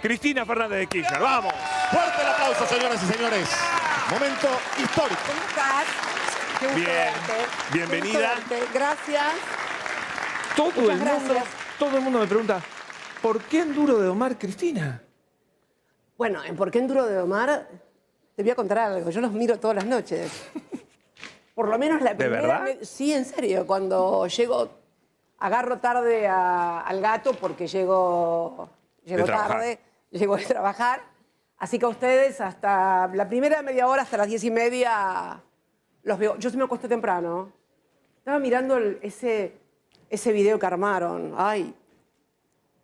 Cristina Fernández de Kirchner. ¡Vamos! Fuerte el aplauso, señoras y señores. Momento histórico. ¿Cómo estás? Qué gusto Bien. verte. Bienvenida. Qué gusto verte. Gracias. Todo el mundo me pregunta, ¿por qué Enduro de Omar, Cristina? Bueno, en ¿Por qué Enduro de Omar? Te voy a contar algo. Yo los miro todas las noches. Por lo menos la primera. verdad? Sí, en serio. Cuando llego, agarro tarde al gato porque llego trabajar. tarde, llego de trabajar. Así que a ustedes hasta la primera media hora, hasta las 10:30, los veo. Yo sí me acuesto temprano. Estaba mirando ese video que armaron. Ay,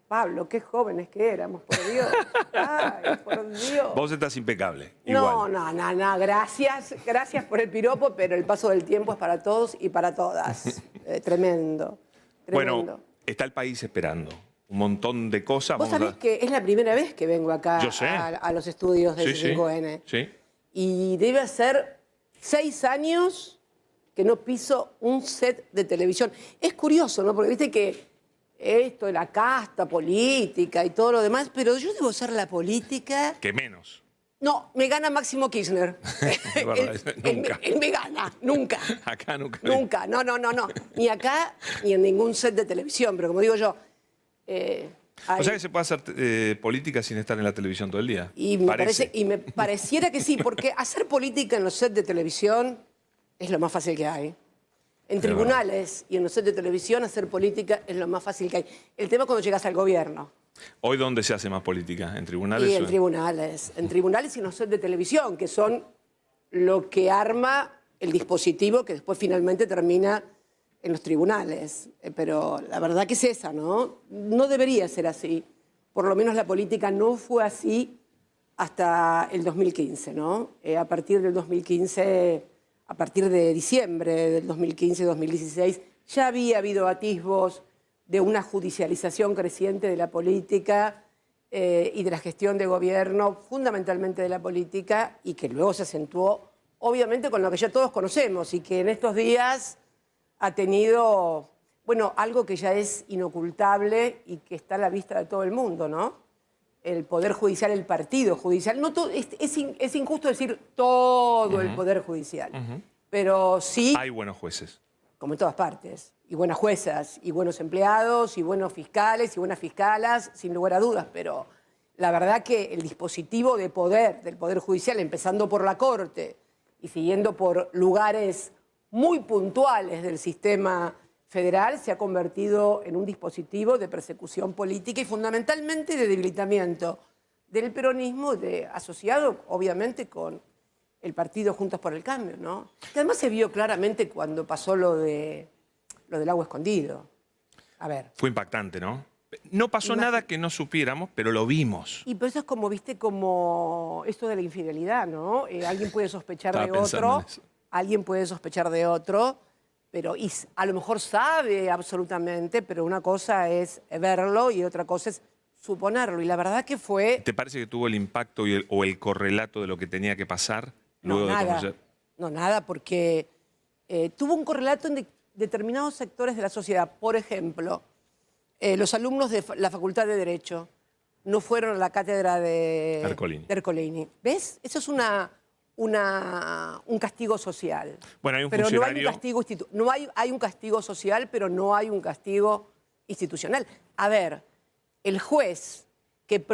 Pablo, qué jóvenes que éramos, por Dios. Ay, por Dios. Vos estás impecable. No, Igual. gracias. Gracias por el piropo, pero el paso del tiempo es para todos y para todas. Tremendo. Bueno, está el país esperando. Un montón de cosas. Vos sabés que es la primera vez que vengo acá Yo sé. a los estudios de Sí, C5N. sí. Y debe ser 6 años que no piso un set de televisión. Es curioso, ¿no? Porque viste que esto de la casta política y todo lo demás, pero yo debo ser la política. Que menos. No, me gana Máximo Kirchner. Es verdad, nunca. Él me gana, nunca. Acá nunca. Nunca, no. Ni acá ni en ningún set de televisión, pero como digo yo. O sea que se puede hacer política sin estar en la televisión todo el día. Y me pareciera que sí, porque hacer política en los sets de televisión es lo más fácil que hay. En tribunales y en los sets de televisión hacer política es lo más fácil que hay. El tema es cuando llegas al gobierno. Hoy, ¿dónde se hace más política? ¿En tribunales? Y en tribunales y en los sets de televisión, que son lo que arma el dispositivo que después finalmente termina en los tribunales. Pero la verdad que es esa, ¿no? No debería ser así. Por lo menos la política no fue así hasta el 2015, ¿no? A partir del 2015, a partir de diciembre del 2015-2016, ya había habido atisbos de una judicialización creciente de la política y de la gestión de gobierno, fundamentalmente de la política, y que luego se acentuó, obviamente, con lo que ya todos conocemos y que en estos días ha tenido, bueno, algo que ya es inocultable y que está a la vista de todo el mundo, ¿no? El Poder Judicial, el Partido Judicial. No todo, es injusto decir todo el Poder Judicial, pero sí... Hay buenos jueces. Como en todas partes, y buenas juezas, y buenos empleados, y buenos fiscales, y buenas fiscalas, sin lugar a dudas, pero la verdad que el dispositivo de poder del Poder Judicial, empezando por la Corte y siguiendo por lugares muy puntuales del sistema federal, se ha convertido en un dispositivo de persecución política y fundamentalmente de debilitamiento del peronismo, asociado obviamente con el partido Juntos por el Cambio, ¿no? Que además se vio claramente cuando pasó lo del agua escondido. A ver. Fue impactante, ¿no? No pasó nada que no supiéramos, pero lo vimos. Y pero eso es como, viste, como esto de la infidelidad, ¿no? Alguien puede sospechar de otro, alguien puede sospechar de otro, pero a lo mejor sabe absolutamente, pero una cosa es verlo y otra cosa es suponerlo. Y la verdad que fue... ¿Te parece que tuvo el impacto o el correlato de lo que tenía que pasar luego No, de nada. conocer? No, nada, porque tuvo un correlato en determinados sectores de la sociedad. Por ejemplo, los alumnos de la Facultad de Derecho no fueron a la cátedra de Ercolini. ¿Ves? Eso es un castigo social. Bueno, hay un pero funcionario... no hay un castigo hay un castigo social, pero no hay un castigo institucional. A ver, el juez que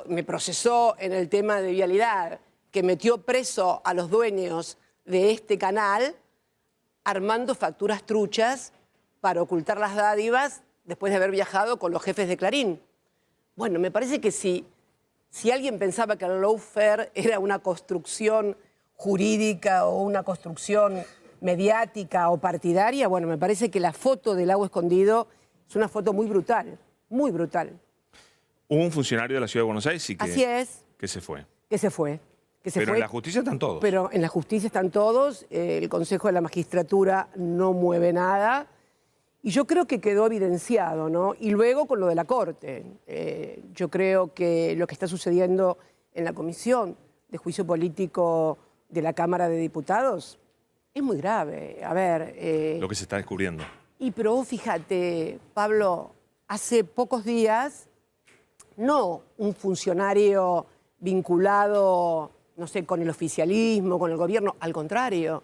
me procesó en el tema de vialidad, que metió preso a los dueños de este canal, armando facturas truchas para ocultar las dádivas después de haber viajado con los jefes de Clarín. Bueno, me parece que si alguien pensaba que el lawfare era una construcción jurídica o una construcción mediática o partidaria, bueno, me parece que la foto del agua escondido es una foto muy brutal, muy brutal. Hubo un funcionario de la Ciudad de Buenos Aires Así es. que se fue. Que se fue. Pero en la justicia están todos. Pero en la justicia están todos, el Consejo de la Magistratura no mueve nada, y yo creo que quedó evidenciado, ¿no? Y luego con lo de la Corte, yo creo que lo que está sucediendo en la Comisión de Juicio Político de la Cámara de Diputados es muy grave. A ver... lo que se está descubriendo. Pero vos fíjate, Pablo, hace pocos días no un funcionario vinculado, no sé, con el oficialismo, con el gobierno, al contrario,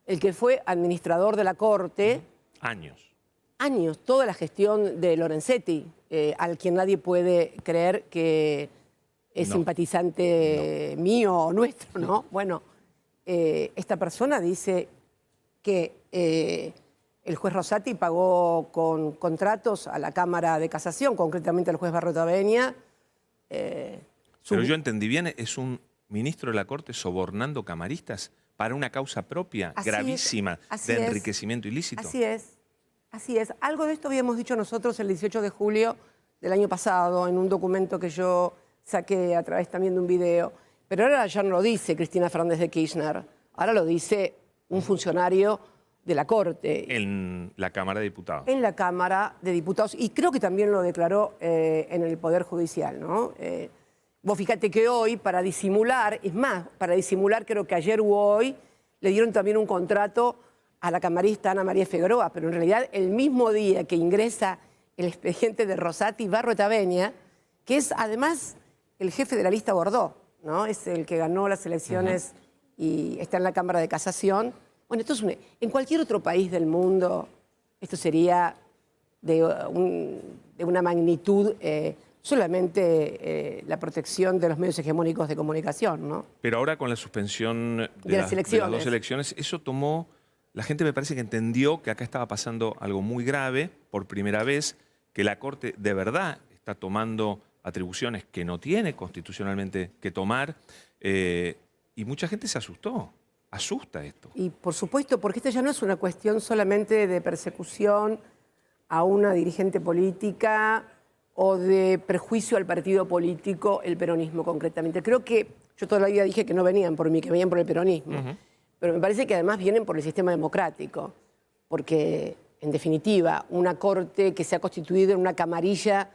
el que fue administrador de la Corte. Años, toda la gestión de Lorenzetti, al quien nadie puede creer que es simpatizante mío o nuestro, ¿no? Bueno, esta persona dice que el juez Rosati pagó con contratos a la Cámara de Casación, concretamente al juez Barroetaveña. Pero yo entendí bien, es un ministro de la Corte sobornando camaristas para una causa propia gravísima de enriquecimiento ilícito. Así es. Algo de esto habíamos dicho nosotros el 18 de julio del año pasado en un documento que yo saqué a través también de un video. Pero ahora ya no lo dice Cristina Fernández de Kirchner, ahora lo dice un funcionario de la Corte. En la Cámara de Diputados. En la Cámara de Diputados. Y creo que también lo declaró en el Poder Judicial, ¿no? Vos fíjate que hoy, para disimular, es más, para disimular creo que ayer u hoy, le dieron también un contrato a la camarista Ana María Figueroa, pero en realidad el mismo día que ingresa el expediente de Rosati Barroetaveña, que es además el jefe de la lista Bordeaux, ¿no? Es el que ganó las elecciones y está en la Cámara de Casación. Bueno, esto es en cualquier otro país del mundo, esto sería de una magnitud solamente la protección de los medios hegemónicos de comunicación, ¿no? Pero ahora con la suspensión de las dos elecciones, eso tomó... La gente me parece que entendió que acá estaba pasando algo muy grave por primera vez, que la Corte de verdad está tomando atribuciones que no tiene constitucionalmente que tomar, y mucha gente se asustó. Asusta esto. Y por supuesto, porque esta ya no es una cuestión solamente de persecución a una dirigente política o de prejuicio al partido político, el peronismo concretamente. Creo que yo toda la vida dije que no venían por mí, que venían por el peronismo. Pero me parece que además vienen por el sistema democrático, porque en definitiva una Corte que se ha constituido en una camarilla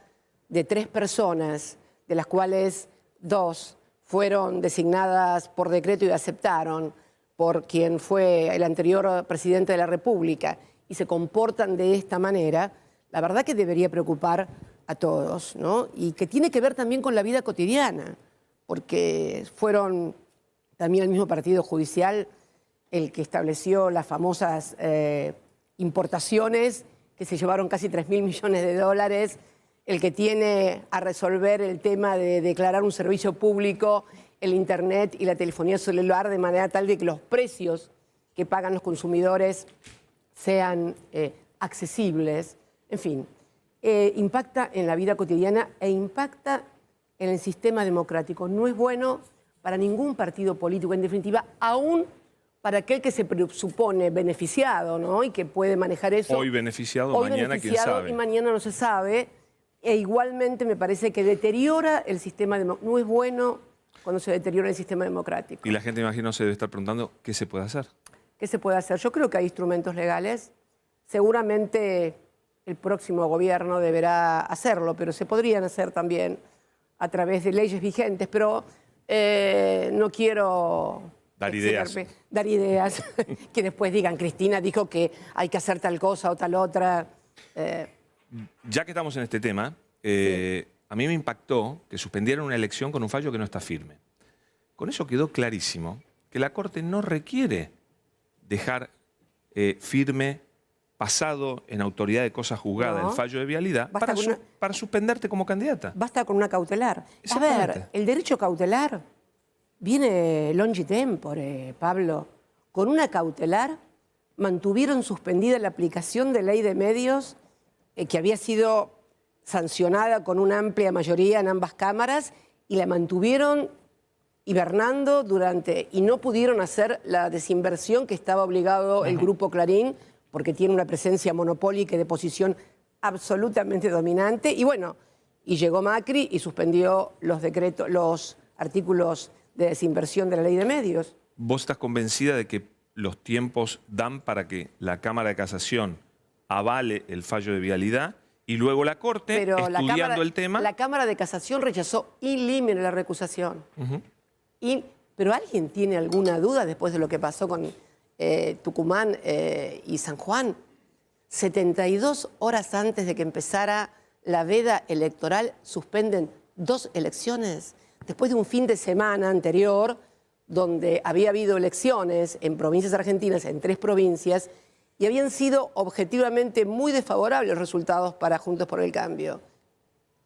de 3 personas, de las cuales 2 fueron designadas por decreto y aceptaron por quien fue el anterior presidente de la República, y se comportan de esta manera, la verdad que debería preocupar a todos, ¿no? Y que tiene que ver también con la vida cotidiana, porque fueron también el mismo partido judicial el que estableció las famosas importaciones que se llevaron casi 3.000 millones de dólares, el que tiene a resolver el tema de declarar un servicio público, el Internet y la telefonía celular, de manera tal de que los precios que pagan los consumidores sean accesibles. En fin, impacta en la vida cotidiana e impacta en el sistema democrático. No es bueno para ningún partido político, en definitiva, aún para aquel que se supone beneficiado, ¿no? Y que puede manejar eso. Hoy beneficiado, mañana quién sabe. Y mañana no se sabe. E igualmente me parece que deteriora el sistema democrático. No es bueno cuando se deteriora el sistema democrático. Y la gente, imagino, se debe estar preguntando qué se puede hacer. ¿Qué se puede hacer? Yo creo que hay instrumentos legales. Seguramente el próximo gobierno deberá hacerlo, pero se podrían hacer también a través de leyes vigentes. Pero no quiero... Dar ideas. Que después digan, Cristina dijo que hay que hacer tal cosa o tal otra. Ya que estamos en este tema, a mí me impactó que suspendieran una elección con un fallo que no está firme. Con eso quedó clarísimo que la Corte no requiere dejar firme, pasado en autoridad de cosa juzgada, el fallo de vialidad, para suspenderte como candidata. Basta con una cautelar. A ver, el derecho cautelar viene longi tempore, Pablo. Con una cautelar mantuvieron suspendida la aplicación de ley de medios que había sido sancionada con una amplia mayoría en ambas cámaras, y la mantuvieron hibernando y no pudieron hacer la desinversión que estaba obligado el Grupo Clarín, porque tiene una presencia monopólica y de posición absolutamente dominante. Y bueno, y llegó Macri y suspendió los artículos de desinversión de la ley de medios. ¿Vos estás convencida de que los tiempos dan para que la Cámara de Casación avale el fallo de vialidad y luego la Corte, estudiando el tema? La Cámara de Casación rechazó in limine la recusación. Pero ¿alguien tiene alguna duda después de lo que pasó con Tucumán y San Juan? 72 horas antes de que empezara la veda electoral suspenden 2 elecciones, después de un fin de semana anterior, donde había habido elecciones en provincias argentinas, en 3 provincias, y habían sido objetivamente muy desfavorables los resultados para Juntos por el Cambio.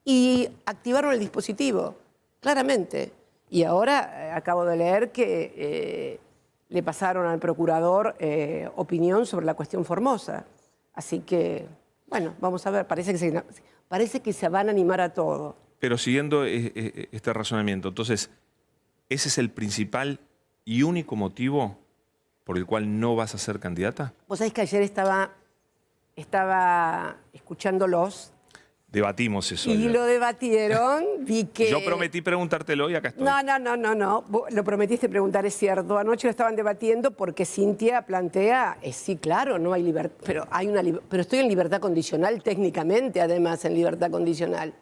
Y activaron el dispositivo, claramente. Y ahora acabo de leer que le pasaron al procurador opinión sobre la cuestión Formosa. Así que, bueno, vamos a ver, parece que se van a animar a todo. Pero siguiendo este razonamiento, entonces, ¿ese es el principal y único motivo por el cual no vas a ser candidata? Vos sabés que ayer estaba escuchándolos. Debatimos eso. Y ayer. lo debatieron, vi que... Yo prometí preguntártelo y acá estoy. No. Vos lo prometiste preguntar, es cierto. Anoche lo estaban debatiendo porque Cintia plantea, sí, claro, no hay libertad, pero estoy en libertad condicional, técnicamente, además, en libertad condicional.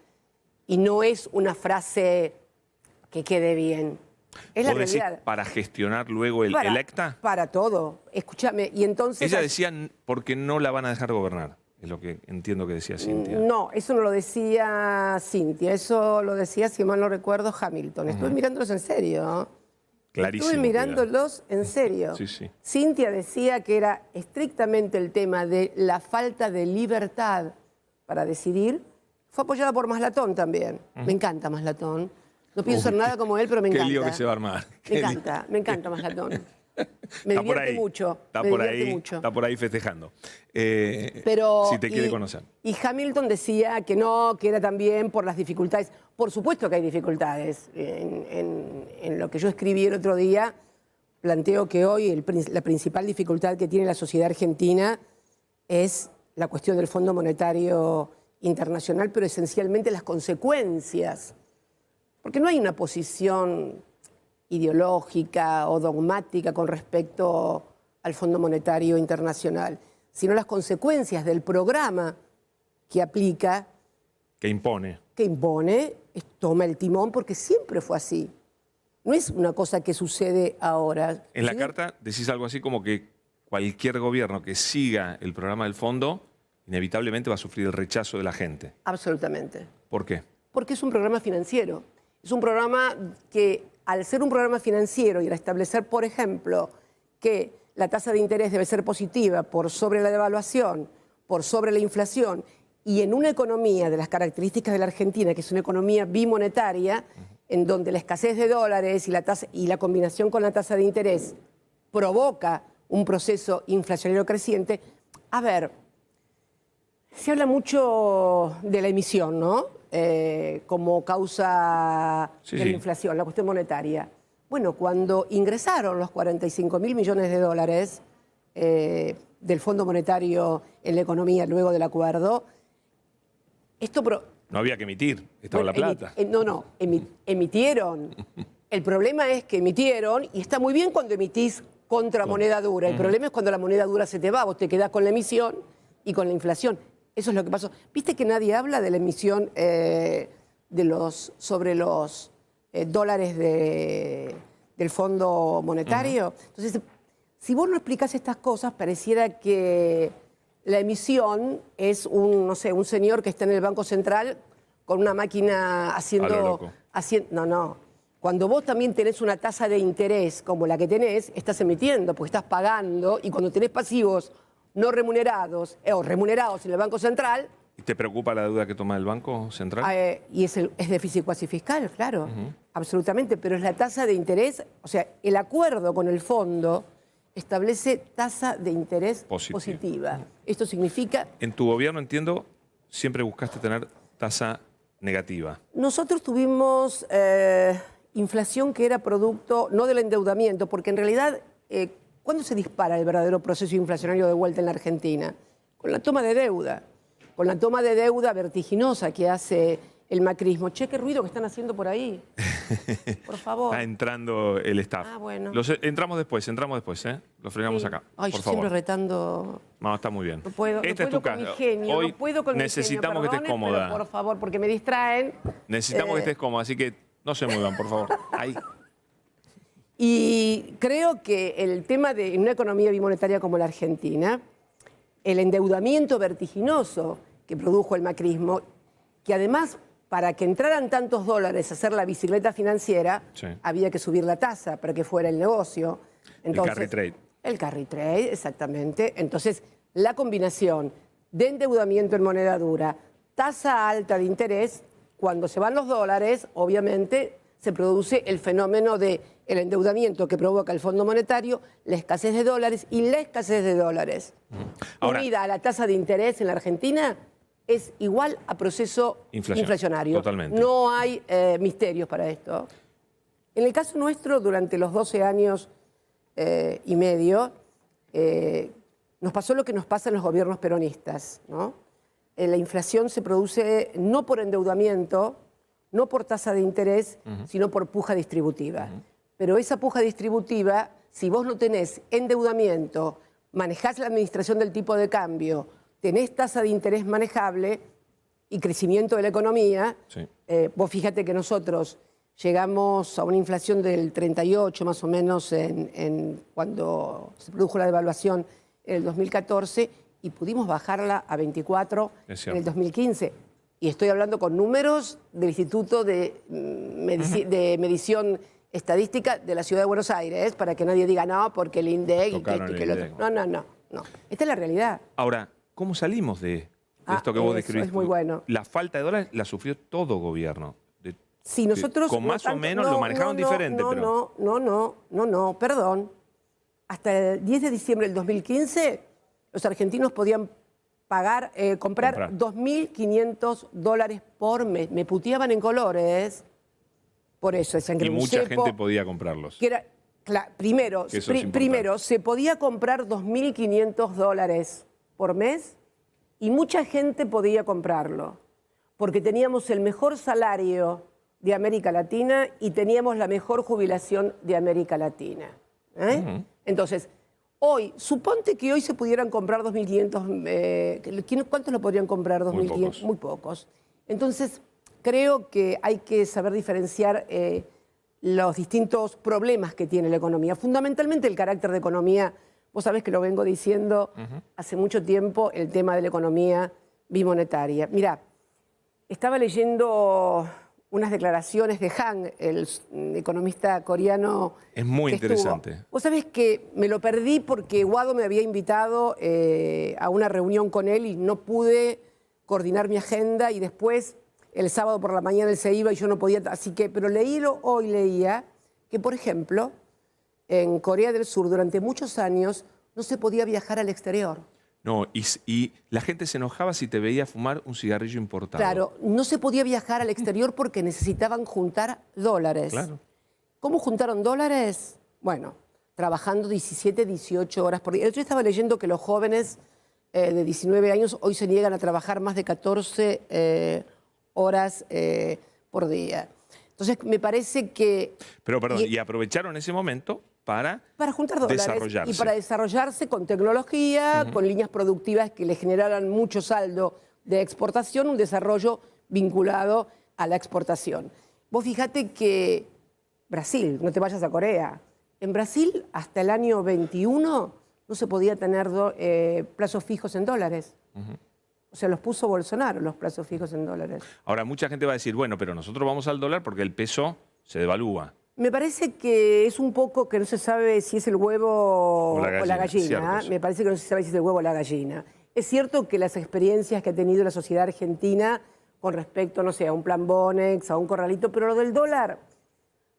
Y no es una frase que quede bien. Es la ¿Vos decís realidad. para gestionar luego el ELECTA? Para todo. Escúchame, y entonces... Ella decía porque no la van a dejar gobernar. Es lo que entiendo que decía Cintia. No, eso no lo decía Cintia, eso lo decía, si mal no recuerdo, Hamilton. Estuve mirándolos en serio. Clarísimo. Estuve mirándolos en serio. Sí, sí. Cintia decía que era estrictamente el tema de la falta de libertad para decidir. Fue apoyada por Maslatón también. Me encanta Maslatón. No pienso en nada como él, pero me encanta. Qué lío que se va a armar. Me encanta Maslatón. Me divierte mucho. Está por ahí festejando. Pero, si te quiere conocer. Y Hamilton decía que no, que era también por las dificultades. Por supuesto que hay dificultades. En lo que yo escribí el otro día, planteo que hoy la principal dificultad que tiene la sociedad argentina es la cuestión del Fondo Monetario Internacional, pero esencialmente las consecuencias. Porque no hay una posición ideológica o dogmática con respecto al Fondo Monetario Internacional, sino las consecuencias del programa que aplica, que impone, toma el timón, porque siempre fue así. No es una cosa que sucede ahora. En la carta decís algo así como que cualquier gobierno que siga el programa del fondo inevitablemente va a sufrir el rechazo de la gente. Absolutamente. ¿Por qué? Porque es un programa financiero. Es un programa que, al ser un programa financiero y al establecer, por ejemplo, que la tasa de interés debe ser positiva por sobre la devaluación, por sobre la inflación, y en una economía de las características de la Argentina, que es una economía bimonetaria, en donde la escasez de dólares y la combinación con la tasa de interés provoca un proceso inflacionario creciente. A ver, se habla mucho de la emisión, ¿no? Como causa de la inflación, la cuestión monetaria. Bueno, cuando ingresaron los 45.000 millones de dólares del Fondo Monetario en la economía luego del acuerdo, no había que emitir, estaba la plata. Emitieron. El problema es que emitieron, y está muy bien cuando emitís contra moneda dura. El problema es cuando la moneda dura se te va, vos te quedás con la emisión y con la inflación. Eso es lo que pasó. ¿Viste que nadie habla de la emisión sobre los dólares del Fondo Monetario? Entonces, si vos no explicás estas cosas, pareciera que la emisión es un señor que está en el Banco Central con una máquina haciendo... No. Cuando vos también tenés una tasa de interés como la que tenés, estás emitiendo, porque estás pagando, y cuando tenés pasivos no remunerados o remunerados en el Banco Central... ¿Y te preocupa la deuda que toma el Banco Central? Y es déficit cuasi fiscal, claro, absolutamente, pero es la tasa de interés, o sea, el acuerdo con el fondo establece tasa de interés positiva. Esto significa... En tu gobierno, entiendo, siempre buscaste tener tasa negativa. Nosotros tuvimos inflación que era producto, no del endeudamiento, porque en realidad... ¿Cuándo se dispara el verdadero proceso inflacionario de vuelta en la Argentina? Con la toma de deuda. Con la toma de deuda vertiginosa que hace el macrismo. Che, qué ruido que están haciendo por ahí. Por favor. Está entrando el staff. Bueno. Entramos después, ¿eh? Lo frenamos acá. Ay, por yo favor. siempre retando. No, está muy bien. No puedo, Esta es tu casa. Hoy no puedo con necesitamos que estés cómoda. Por favor, porque me distraen. Necesitamos que estés cómoda, así que no se muevan, por favor. Ahí. Y creo que el tema de una economía bimonetaria como la Argentina, el endeudamiento vertiginoso que produjo el macrismo, que además para que entraran tantos dólares a hacer la bicicleta financiera, Sí. había que subir la tasa para que fuera el negocio. Entonces, carry trade. El carry trade, exactamente. Entonces, la combinación de endeudamiento en moneda dura, tasa alta de interés, cuando se van los dólares, obviamente se produce el fenómeno del endeudamiento que provoca el Fondo Monetario, la escasez de dólares y la escasez de dólares. Ahora- unida a la tasa de interés en la Argentina, es igual a proceso inflacionario. Totalmente. No hay misterios para esto. En el caso nuestro, durante los 12 años y medio, nos pasó lo que nos pasa en los gobiernos peronistas, ¿no? La inflación se produce no por endeudamiento, no por tasa de interés, sino por puja distributiva. Pero esa puja distributiva, si vos no tenés endeudamiento, manejás la administración del tipo de cambio, tenés tasa de interés manejable y crecimiento de la economía, Sí. vos fíjate que nosotros llegamos a una inflación del 38 más o menos cuando se produjo la devaluación en el 2014 y pudimos bajarla a 24 Es en el cierto. 2015. Y estoy hablando con números del Instituto de Medición Estadística de la Ciudad de Buenos Aires, para que nadie diga no, porque el INDEC y que Tocaron esto y el que lo INDEC. otro. No. Esta es la realidad. Ahora, ¿cómo salimos de esto que eso vos describiste? es muy bueno. La falta de dólares la sufrió todo gobierno. Si nosotros con no más o tanto- menos lo manejaron diferente, pero... No, perdón. Hasta el 10 de diciembre del 2015, los argentinos podían comprar Comprar. $2.500 por mes. Me puteaban en colores. Por eso decían que Y era un mucha cepo, gente podía comprarlos. que era, primero, Que eso es importante. primero, se podía comprar $2.500 por mes y mucha gente podía comprarlo, porque teníamos el mejor salario de América Latina y teníamos la mejor jubilación de América Latina. Entonces, hoy, suponte que hoy se pudieran comprar 2.500, ¿cuántos lo podrían comprar? 2.500, pocos. muy pocos. Entonces, creo que hay que saber diferenciar los distintos problemas que tiene la economía. Fundamentalmente el carácter de economía, vos sabés que lo vengo diciendo hace mucho tiempo, el tema de la economía bimonetaria. Mirá, estaba leyendo unas declaraciones de Han, el economista coreano. Es muy que estuvo. interesante. Vos sabés que me lo perdí porque Guado me había invitado a una reunión con él y no pude coordinar mi agenda y después el sábado por la mañana él se iba y yo no podía, pero hoy leía que, por ejemplo, en Corea del Sur durante muchos años no se podía viajar al exterior. No, y la gente se enojaba si te veía fumar un cigarrillo importado. Claro, no se podía viajar al exterior porque necesitaban juntar dólares. Claro. ¿Cómo juntaron dólares? Bueno, trabajando 17, 18 horas por día. El otro día estaba leyendo que los jóvenes de 19 años hoy se niegan a trabajar más de 14 horas por día. Entonces, me parece que... Pero, perdón, y aprovecharon ese momento para juntar dólares desarrollarse. y para desarrollarse con tecnología, con líneas productivas que le generaran mucho saldo de exportación, un desarrollo vinculado a la exportación. Vos fíjate que Brasil, no te vayas a Corea, en Brasil hasta el año 21 no se podía tener plazos fijos en dólares. O sea, los puso Bolsonaro, los plazos fijos en dólares. Ahora, mucha gente va a decir, bueno, pero nosotros vamos al dólar porque el peso se devalúa. Me parece que es un poco que no se sabe si es el huevo O la gallina, cierto, sí. Me parece que no se sabe si es el huevo o la gallina. Es cierto que las experiencias que ha tenido la sociedad argentina con respecto, no sé, a un plan Bonex, a un corralito, pero lo del dólar...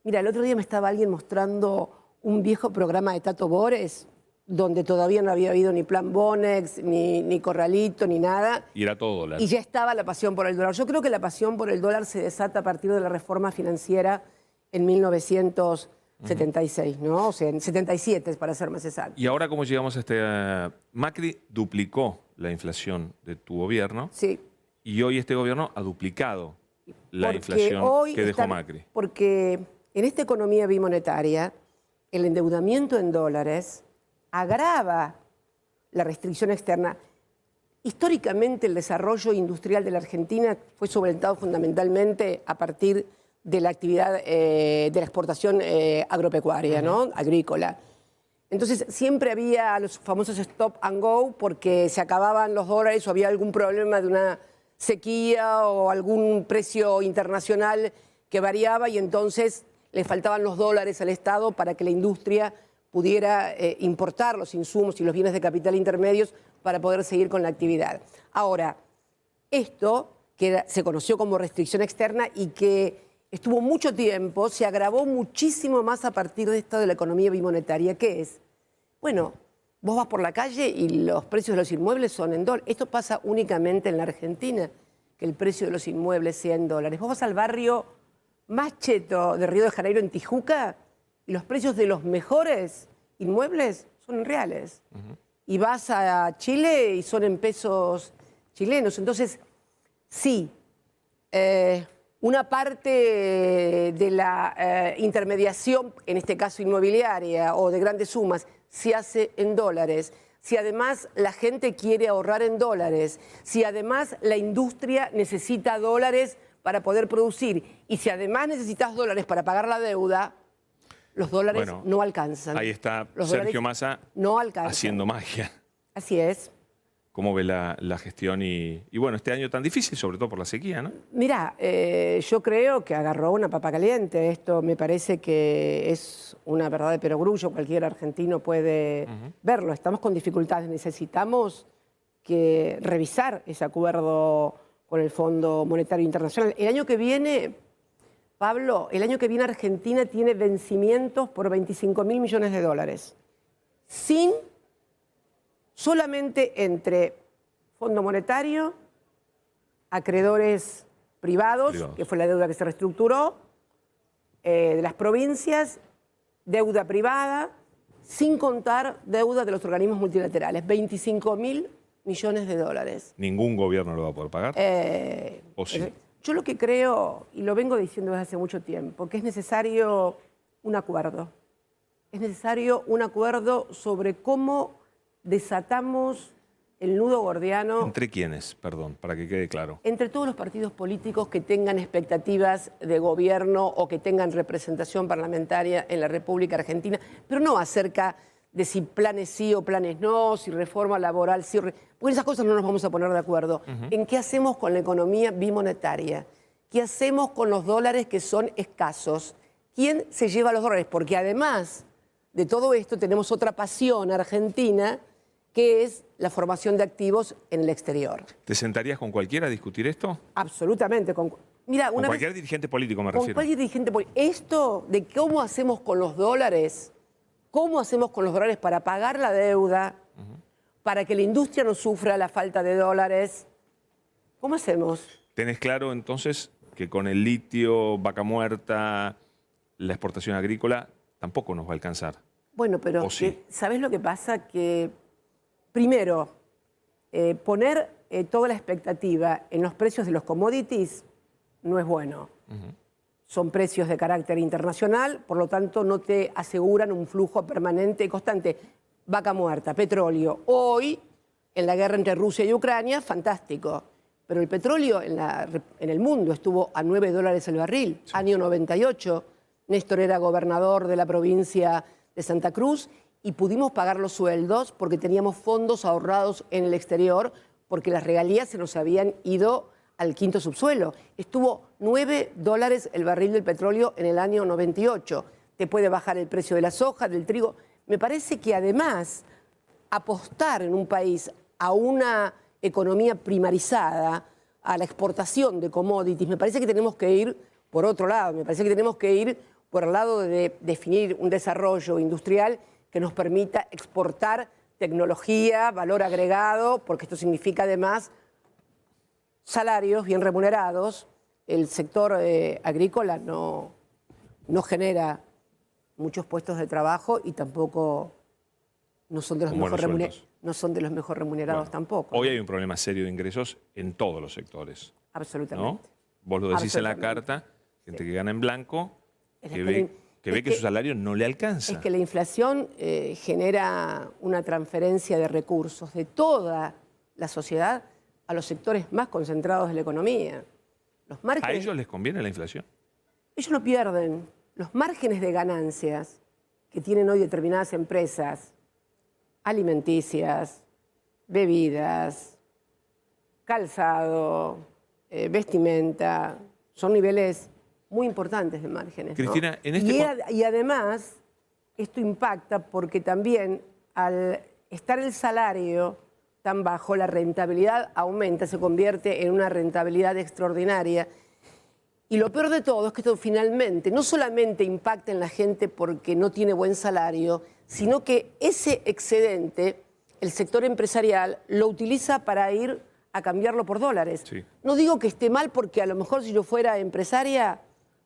Mira, el otro día me estaba alguien mostrando un viejo programa de Tato Bores, donde todavía no había habido ni plan Bonex, ni corralito, ni nada. Y era todo dólar. Y ya estaba la pasión por el dólar. Yo creo que la pasión por el dólar se desata a partir de la reforma financiera en 1976, ¿no? O sea, en 77, para ser más exacto. Y ahora, ¿cómo llegamos a este...? Macri duplicó la inflación de tu gobierno Sí. y hoy este gobierno ha duplicado la Porque inflación hoy que dejó están- Macri. Porque en esta economía bimonetaria, el endeudamiento en dólares agrava la restricción externa. Históricamente, el desarrollo industrial de la Argentina fue solventado fundamentalmente a partir de la actividad de la exportación agropecuaria, ¿no? Agrícola. Entonces, siempre había los famosos stop and go porque se acababan los dólares o había algún problema de una sequía o algún precio internacional que variaba y entonces le faltaban los dólares al Estado para que la industria pudiera importar los insumos y los bienes de capital intermedios para poder seguir con la actividad. Ahora, esto que se conoció como restricción externa y que estuvo mucho tiempo, se agravó muchísimo más a partir de esto de la economía bimonetaria. ¿Qué es? Bueno, vos vas por la calle y los precios de los inmuebles son en dólares. Esto pasa únicamente en la Argentina, que el precio de los inmuebles sea en dólares. Vos vas al barrio más cheto de Río de Janeiro, en Tijuca, y los precios de los mejores inmuebles son en reales. Y vas a Chile y son en pesos chilenos. Entonces, sí, una parte de la intermediación, en este caso inmobiliaria o de grandes sumas, se hace en dólares. Si además la gente quiere ahorrar en dólares, si además la industria necesita dólares para poder producir y si además necesitas dólares para pagar la deuda, los dólares no alcanzan. Ahí está los Sergio Massa no alcanzan. haciendo magia. Así es. ¿Cómo ve la gestión y bueno, este año tan difícil, sobre todo por la sequía, ¿no? Mira, yo creo que agarró una papa caliente. Esto me parece que es una verdad de perogrullo. Cualquier argentino puede verlo. Estamos con dificultades. Necesitamos revisar ese acuerdo con el Fondo Monetario Internacional. El año que viene, Pablo, el año que viene Argentina tiene vencimientos por 25.000 millones de dólares. Solamente entre Fondo Monetario, acreedores privados, que fue la deuda que se reestructuró, de las provincias, deuda privada, sin contar deuda de los organismos multilaterales, 25.000 millones de dólares. ¿Ningún gobierno lo va a poder pagar? ¿O sí? Yo lo que creo, y lo vengo diciendo desde hace mucho tiempo, que es necesario un acuerdo. Es necesario un acuerdo sobre cómo desatamos el nudo gordiano. ¿Entre quiénes? Perdón, para que quede claro. Entre todos los partidos políticos que tengan expectativas de gobierno o que tengan representación parlamentaria en la República Argentina, pero no acerca de si planes sí o planes no, si reforma laboral sí. Porque en esas cosas no nos vamos a poner de acuerdo. ¿En qué hacemos con la economía bimonetaria? ¿Qué hacemos con los dólares que son escasos? ¿Quién se lleva los dólares? Porque además de todo esto tenemos otra pasión argentina, que es la formación de activos en el exterior. ¿Te sentarías con cualquiera a discutir esto? Absolutamente. Mira, con cualquier dirigente político me refiero. Con cualquier dirigente político. Esto de cómo hacemos con los dólares, para pagar la deuda, para que la industria no sufra la falta de dólares, ¿cómo hacemos? ¿Tenés claro entonces que con el litio, Vaca Muerta, la exportación agrícola, tampoco nos va a alcanzar? Bueno, pero sí. ¿sabés lo que pasa? Que primero, poner toda la expectativa en los precios de los commodities no es bueno. Son precios de carácter internacional, por lo tanto no te aseguran un flujo permanente y constante. Vaca muerta, petróleo. Hoy, en la guerra entre Rusia y Ucrania, fantástico. Pero el petróleo en el mundo estuvo a $9 el barril, sí. Año 98. Néstor era gobernador de la provincia de Santa Cruz y pudimos pagar los sueldos porque teníamos fondos ahorrados en el exterior porque las regalías se nos habían ido al quinto subsuelo. Estuvo $9 el barril del petróleo en el año 98. Te puede bajar el precio de la soja, del trigo. Me parece que además apostar en un país a una economía primarizada, a la exportación de commodities, me parece que tenemos que ir por otro lado. Me parece que tenemos que ir por el lado de definir un desarrollo industrial que nos permita exportar tecnología, valor agregado, porque esto significa además salarios bien remunerados. El sector agrícola no genera muchos puestos de trabajo y tampoco no son de los mejor remunerados tampoco. Hoy hay un problema serio de ingresos en todos los sectores. Absolutamente. ¿No? Vos lo decís en la carta, gente que gana en blanco, que ve que su salario no le alcanza. Es que la inflación genera una transferencia de recursos de toda la sociedad a los sectores más concentrados de la economía. ¿A ellos les conviene la inflación? Ellos no pierden. Los márgenes de ganancias que tienen hoy determinadas empresas alimenticias, bebidas, calzado, vestimenta, son niveles muy importantes de márgenes, ¿no? Cristina, en Y además, esto impacta porque también al estar el salario tan bajo, la rentabilidad aumenta, se convierte en una rentabilidad extraordinaria. Y lo peor de todo es que esto finalmente no solamente impacta en la gente porque no tiene buen salario, sino que ese excedente, el sector empresarial, lo utiliza para ir a cambiarlo por dólares. Sí. No digo que esté mal porque a lo mejor si yo fuera empresaria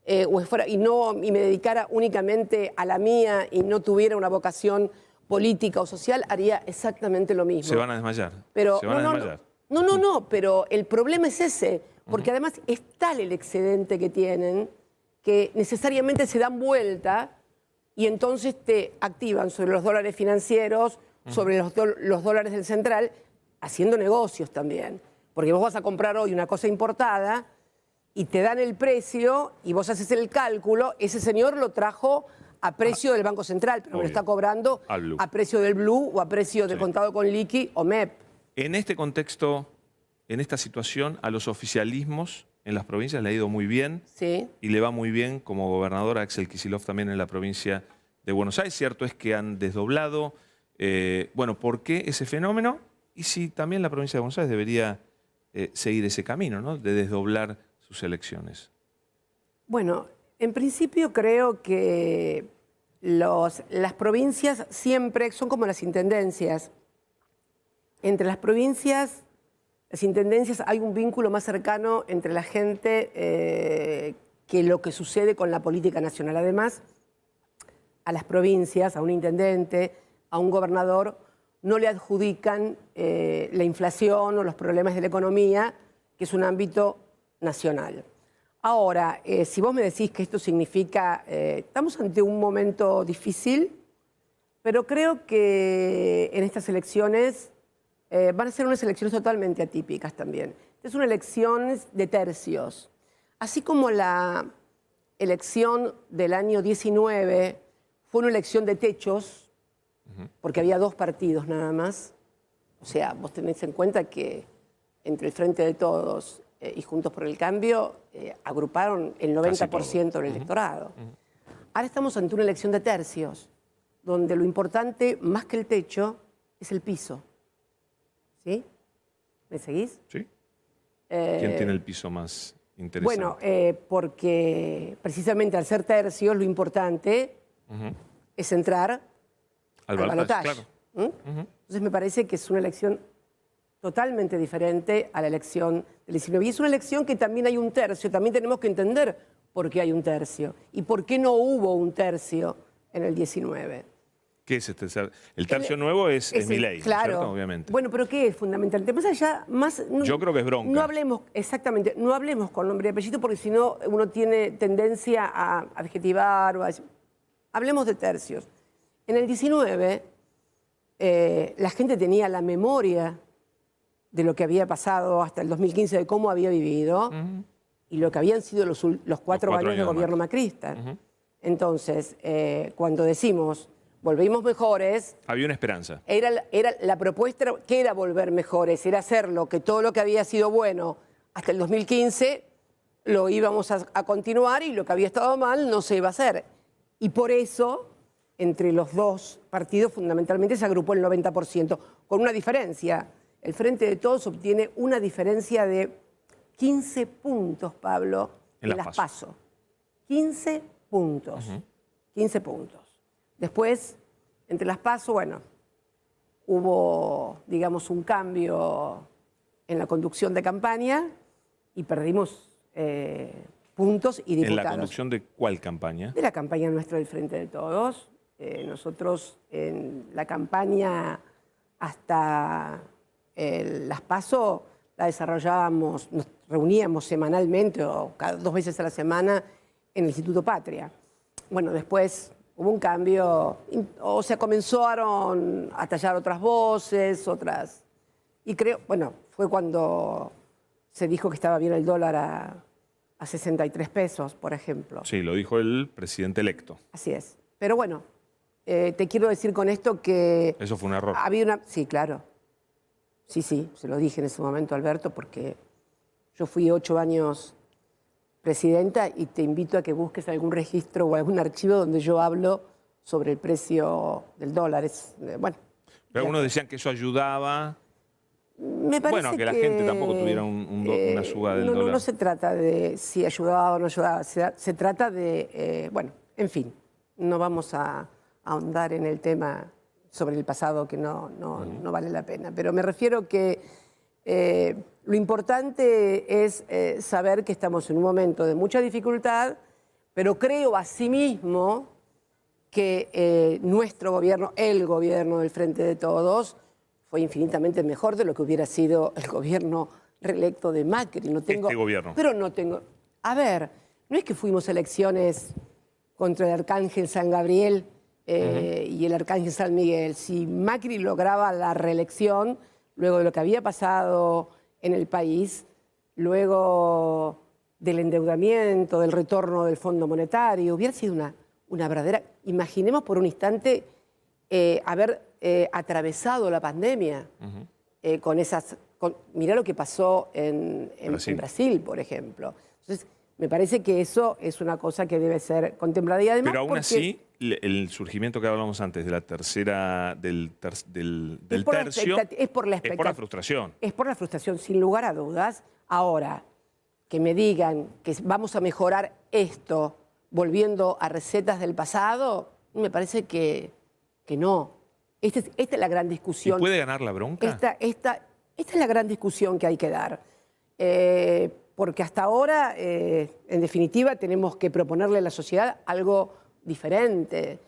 y me dedicara únicamente a la mía y no tuviera una vocación política o social, haría exactamente lo mismo. Se van a desmayar. Pero, Se van a desmayar. No, pero el problema es ese, porque además es tal el excedente que tienen que necesariamente se dan vuelta y entonces te activan sobre los dólares financieros, sobre los dólares del central, haciendo negocios también. Porque vos vas a comprar hoy una cosa importada y te dan el precio y vos haces el cálculo, ese señor lo trajo a precio del Banco Central, pero me lo está cobrando a precio del Blue o a precio de contado con liqui o MEP. En este contexto, en esta situación, a los oficialismos en las provincias le ha ido muy bien. Sí. Y le va muy bien como gobernador a Axel Kicillof también en la provincia de Buenos Aires. Cierto es que han desdoblado. Bueno, ¿por qué ese fenómeno? Y si también la provincia de Buenos Aires debería seguir ese camino, ¿no?, de desdoblar sus elecciones. Bueno, en principio creo que las provincias siempre son como las intendencias. Entre las provincias, las intendencias, hay un vínculo más cercano entre la gente que lo que sucede con la política nacional. Además, a las provincias, a un intendente, a un gobernador, no le adjudican la inflación o los problemas de la economía, que es un ámbito nacional. Ahora, si vos me decís que esto significa, estamos ante un momento difícil, pero creo que en estas elecciones van a ser unas elecciones totalmente atípicas también. Es una elección de tercios. Así como la elección del año 19 fue una elección de techos, porque había dos partidos nada más. O sea, vos tenés en cuenta que entre el Frente de Todos y Juntos por el Cambio agruparon el 90% del electorado. Ahora estamos ante una elección de tercios, donde lo importante, más que el techo, es el piso. ¿Sí? ¿Me seguís? Sí. ¿Quién tiene el piso más interesante? Bueno, porque precisamente al ser tercios, lo importante es entrar al balotaje. Claro. Entonces me parece que es una elección totalmente diferente a la elección del 19. Y es una elección que también hay un tercio. También tenemos que entender por qué hay un tercio y por qué no hubo un tercio en el 19. ¿Qué es este? El tercio nuevo es Milei, claro, ¿cierto? Obviamente. Bueno, pero ¿qué es fundamentalmente? Pues allá más, yo creo que es bronca. No hablemos, exactamente, no hablemos con nombre y apellido porque si no uno tiene tendencia a adjetivar o a decir. Hablemos de tercios. En el 19 la gente tenía la memoria de lo que había pasado hasta el 2015, de cómo había vivido y lo que habían sido los 4 años de gobierno macrista. Entonces, cuando decimos volvimos mejores. Había una esperanza. Era la propuesta, que era volver mejores, era hacerlo, que todo lo que había sido bueno hasta el 2015 lo íbamos a continuar y lo que había estado mal no se iba a hacer. Y por eso, entre los dos partidos, fundamentalmente se agrupó el 90%, con una diferencia. El Frente de Todos obtiene una diferencia de 15 puntos, Pablo, en las PASO. 15 puntos. 15 puntos. Después, entre las PASO, bueno, hubo, digamos, un cambio en la conducción de campaña y perdimos puntos y diputados. ¿En la conducción de cuál campaña? De la campaña nuestra del Frente de Todos. Nosotros en la campaña hasta las PASO la desarrollábamos, nos reuníamos semanalmente o cada 2 veces a la semana en el Instituto Patria. Bueno, después hubo un cambio, o sea, comenzaron a tallar otras voces, otras. Y creo, bueno, fue cuando se dijo que estaba bien el dólar a 63 pesos, por ejemplo. Sí, lo dijo el presidente electo. Así es. Pero bueno, te quiero decir con esto que... Eso fue un error. Había una... Sí, claro. Sí, se lo dije en ese momento, Alberto, porque yo fui 8 años presidenta y te invito a que busques algún registro o algún archivo donde yo hablo sobre el precio del dólar. Bueno. Pero algunos decían que eso ayudaba. Me parece Bueno, que la gente tampoco tuviera una suba del dólar. No se trata de si ayudaba o no ayudaba, se trata de, bueno, en fin, no vamos a ahondar en el tema sobre el pasado que no vale la pena. Pero me refiero que lo importante es saber que estamos en un momento de mucha dificultad, pero creo asimismo que nuestro gobierno, el gobierno del Frente de Todos, fue infinitamente mejor de lo que hubiera sido el gobierno reelecto de Macri. Este gobierno. Pero no tengo... A ver, no es que fuimos a elecciones contra el Arcángel San Gabriel y el Arcángel San Miguel. Si Macri lograba la reelección, luego de lo que había pasado en el país, luego del endeudamiento, del retorno del Fondo Monetario, hubiera sido una verdadera... Imaginemos por un instante haber atravesado la pandemia con esas... mirá lo que pasó en Brasil, por ejemplo. Entonces, me parece que eso es una cosa que debe ser contemplada. Y además, pero aún así, el surgimiento que hablábamos antes de la tercera, del tercio, es por la frustración. Es por la frustración, sin lugar a dudas. Ahora, que me digan que vamos a mejorar esto volviendo a recetas del pasado, me parece que no. Esta es la gran discusión. ¿Y puede ganar la bronca? Esta es la gran discusión que hay que dar. Porque hasta ahora, en definitiva, tenemos que proponerle a la sociedad algo diferente.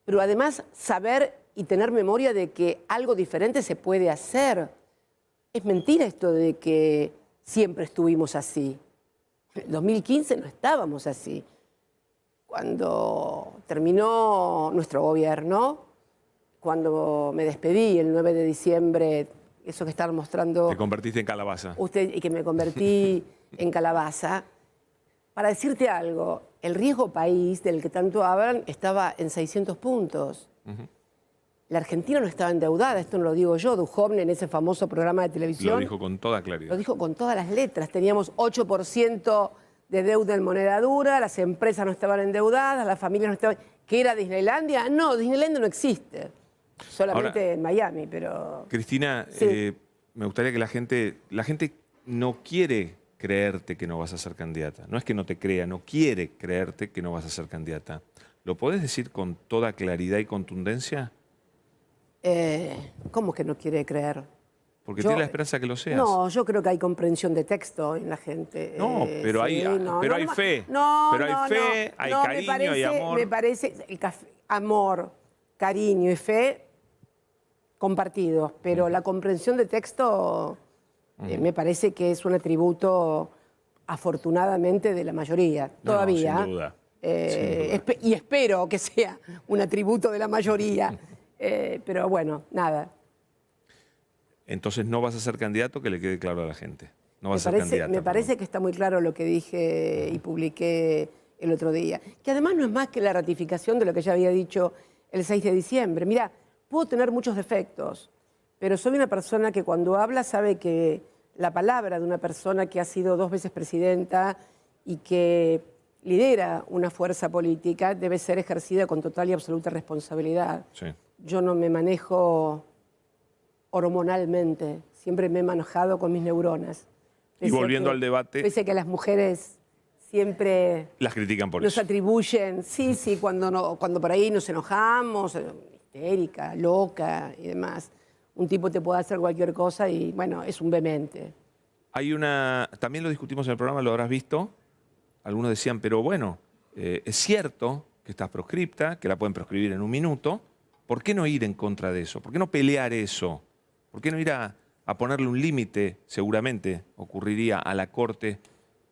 Pero además, saber y tener memoria de que algo diferente se puede hacer. Es mentira esto de que siempre estuvimos así. En el 2015 no estábamos así. Cuando terminó nuestro gobierno, cuando me despedí el 9 de diciembre, eso que estaban mostrando... Te convertiste en calabaza. Usted, y que me convertí en calabaza. Para decirte algo, el riesgo país del que tanto hablan estaba en 600 puntos. La Argentina no estaba endeudada, esto no lo digo yo, Duhovne en ese famoso programa de televisión. Lo dijo con toda claridad. Lo dijo con todas las letras. Teníamos 8% de deuda en moneda dura, las empresas no estaban endeudadas, las familias no estaban... ¿Qué era Disneylandia? No, Disneylandia no existe. Solamente ahora, en Miami, pero... Cristina, sí. Me gustaría que la gente no quiere creerte que no vas a ser candidata. No es que no te crea, no quiere creerte que no vas a ser candidata. ¿Lo podés decir con toda claridad y contundencia? ¿Cómo que no quiere creer? Porque tiene la esperanza que lo seas. No, yo creo que hay comprensión de texto en la gente. No, pero hay fe. Pero hay fe, hay cariño, hay amor. Me parece amor, cariño y fe compartidos, pero la comprensión de texto me parece que es un atributo, afortunadamente, de la mayoría. Todavía. Sin duda. Y espero que sea un atributo de la mayoría. Pero bueno, nada. Entonces no vas a ser candidato, que le quede claro a la gente. No vas a ser candidata. Me parece que está muy claro lo que dije y publiqué el otro día. Que además no es más que la ratificación de lo que ya había dicho el 6 de diciembre. Mira, puedo tener muchos defectos, pero soy una persona que cuando habla sabe que la palabra de una persona que ha sido 2 veces presidenta y que lidera una fuerza política debe ser ejercida con total y absoluta responsabilidad. Sí. Yo no me manejo hormonalmente, siempre me he manejado con mis neuronas. Y volviendo al debate... Pese a que las mujeres siempre... Las critican por nos eso. Nos atribuyen, sí, cuando por ahí nos enojamos, histérica, loca y demás. Un tipo te puede hacer cualquier cosa y, bueno, es un vehemente. Hay también lo discutimos en el programa, lo habrás visto. Algunos decían, pero bueno, es cierto que estás proscripta, que la pueden proscribir en un minuto. ¿Por qué no ir en contra de eso? ¿Por qué no pelear eso? ¿Por qué no ir a ponerle un límite, seguramente ocurriría a la Corte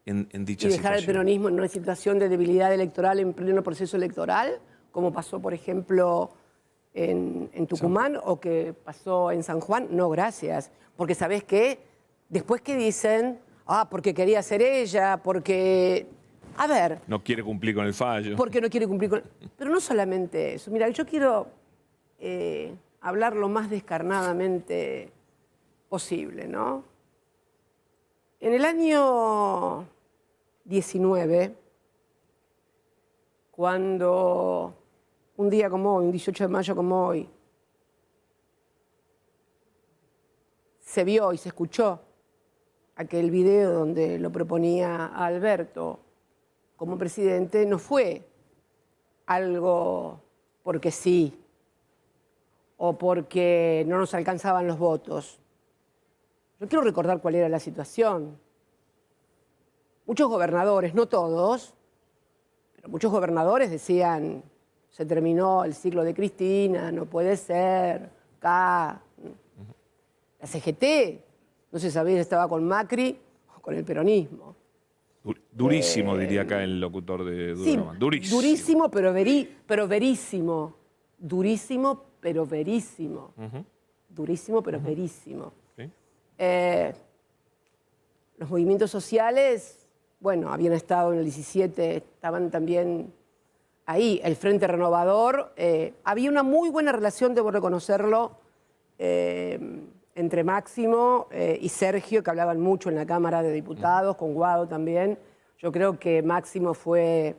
en dicha situación? Y dejar el peronismo en una situación de debilidad electoral en pleno proceso electoral, como pasó, por ejemplo, en Tucumán o que pasó en San Juan. No, gracias. Porque, ¿sabés qué? Después que dicen, porque quería ser ella, porque... A ver... No quiere cumplir con el fallo. Porque no quiere cumplir con... Pero no solamente eso. Mira, yo quiero... hablar lo más descarnadamente posible, ¿no? En el año 19, cuando un día como hoy, un 18 de mayo como hoy, se vio y se escuchó aquel video donde lo proponía a Alberto como presidente, no fue algo porque sí o porque no nos alcanzaban los votos. Yo quiero recordar cuál era la situación. Muchos gobernadores, no todos, pero muchos gobernadores decían, se terminó el ciclo de Cristina, no puede ser, La CGT, no se sabía si estaba con Macri o con el peronismo. Durísimo, diría acá el locutor de Duro Sí, No Más. Durísimo. durísimo, pero verísimo. Durísimo, pero verísimo. Durísimo, pero verísimo. Sí. Los movimientos sociales, bueno, habían estado en el 17, estaban también ahí. El Frente Renovador, había una muy buena relación, debo reconocerlo, entre Máximo y Sergio, que hablaban mucho en la Cámara de Diputados, con Guado también. Yo creo que Máximo fue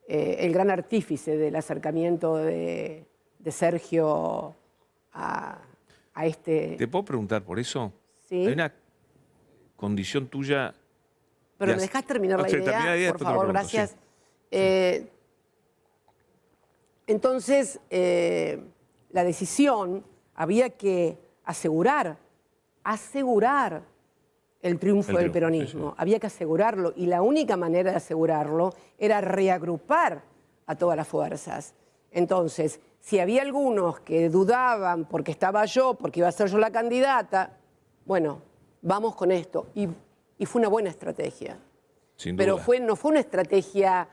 el gran artífice del acercamiento de Sergio a este... ¿Te puedo preguntar por eso? Sí. Hay una condición tuya... Pero de me dejás terminar la terminá la idea, idea, por después te lo favor, pregunto, gracias. sí. Entonces, la decisión había que asegurar el triunfo del peronismo. Sí. Había que asegurarlo y la única manera de asegurarlo era reagrupar a todas las fuerzas. Entonces, si había algunos que dudaban porque estaba yo, porque iba a ser yo la candidata, bueno, vamos con esto. Y fue una buena estrategia. Sin duda. Pero no fue una estrategia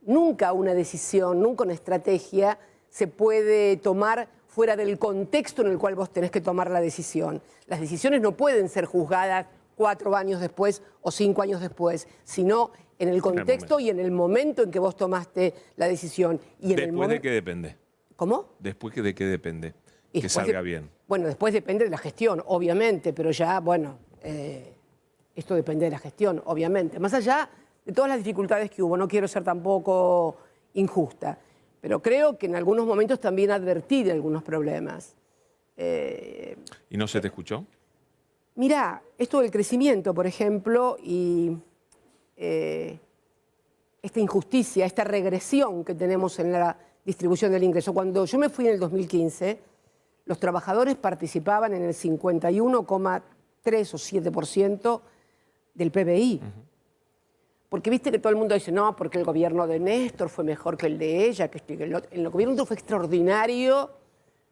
nunca una decisión, nunca una estrategia se puede tomar fuera del contexto en el cual vos tenés que tomar la decisión. Las decisiones no pueden ser juzgadas 4 años después o 5 años después, sino en el contexto y en el momento en que vos tomaste la decisión. Y ¿Después de qué depende? ¿Cómo? ¿Después de qué depende? Y Que salga bien. Bueno, después depende de la gestión, obviamente, pero ya, bueno, esto depende de la gestión, obviamente. Más allá de todas las dificultades que hubo, no quiero ser tampoco injusta, pero creo que en algunos momentos también advertí de algunos problemas. ¿Y no se te escuchó? Mirá, esto del crecimiento, por ejemplo, y esta injusticia, esta regresión que tenemos en la distribución del ingreso. Cuando yo me fui en el 2015, los trabajadores participaban en el 51,3 o 7% del PBI. Porque viste que todo el mundo dice, no, porque el gobierno de Néstor fue mejor que el de ella, que el otro. El gobierno de Néstor fue extraordinario,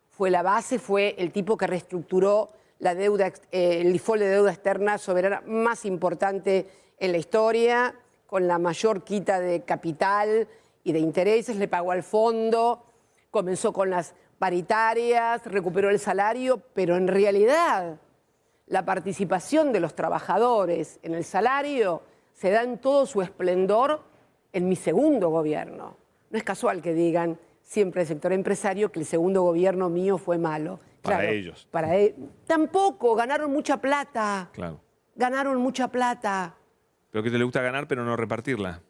fue la base, fue el tipo que reestructuró la deuda, el default de deuda externa soberana más importante en la historia, con la mayor quita de capital y de intereses, le pagó al fondo, comenzó con las paritarias, recuperó el salario, pero en realidad la participación de los trabajadores en el salario se da en todo su esplendor en mi segundo gobierno. No es casual que digan siempre el sector empresario que el segundo gobierno mío fue malo. Para ellos. Tampoco, ganaron mucha plata. Claro. Ganaron mucha plata. Pero que te le gusta ganar, pero no repartirla.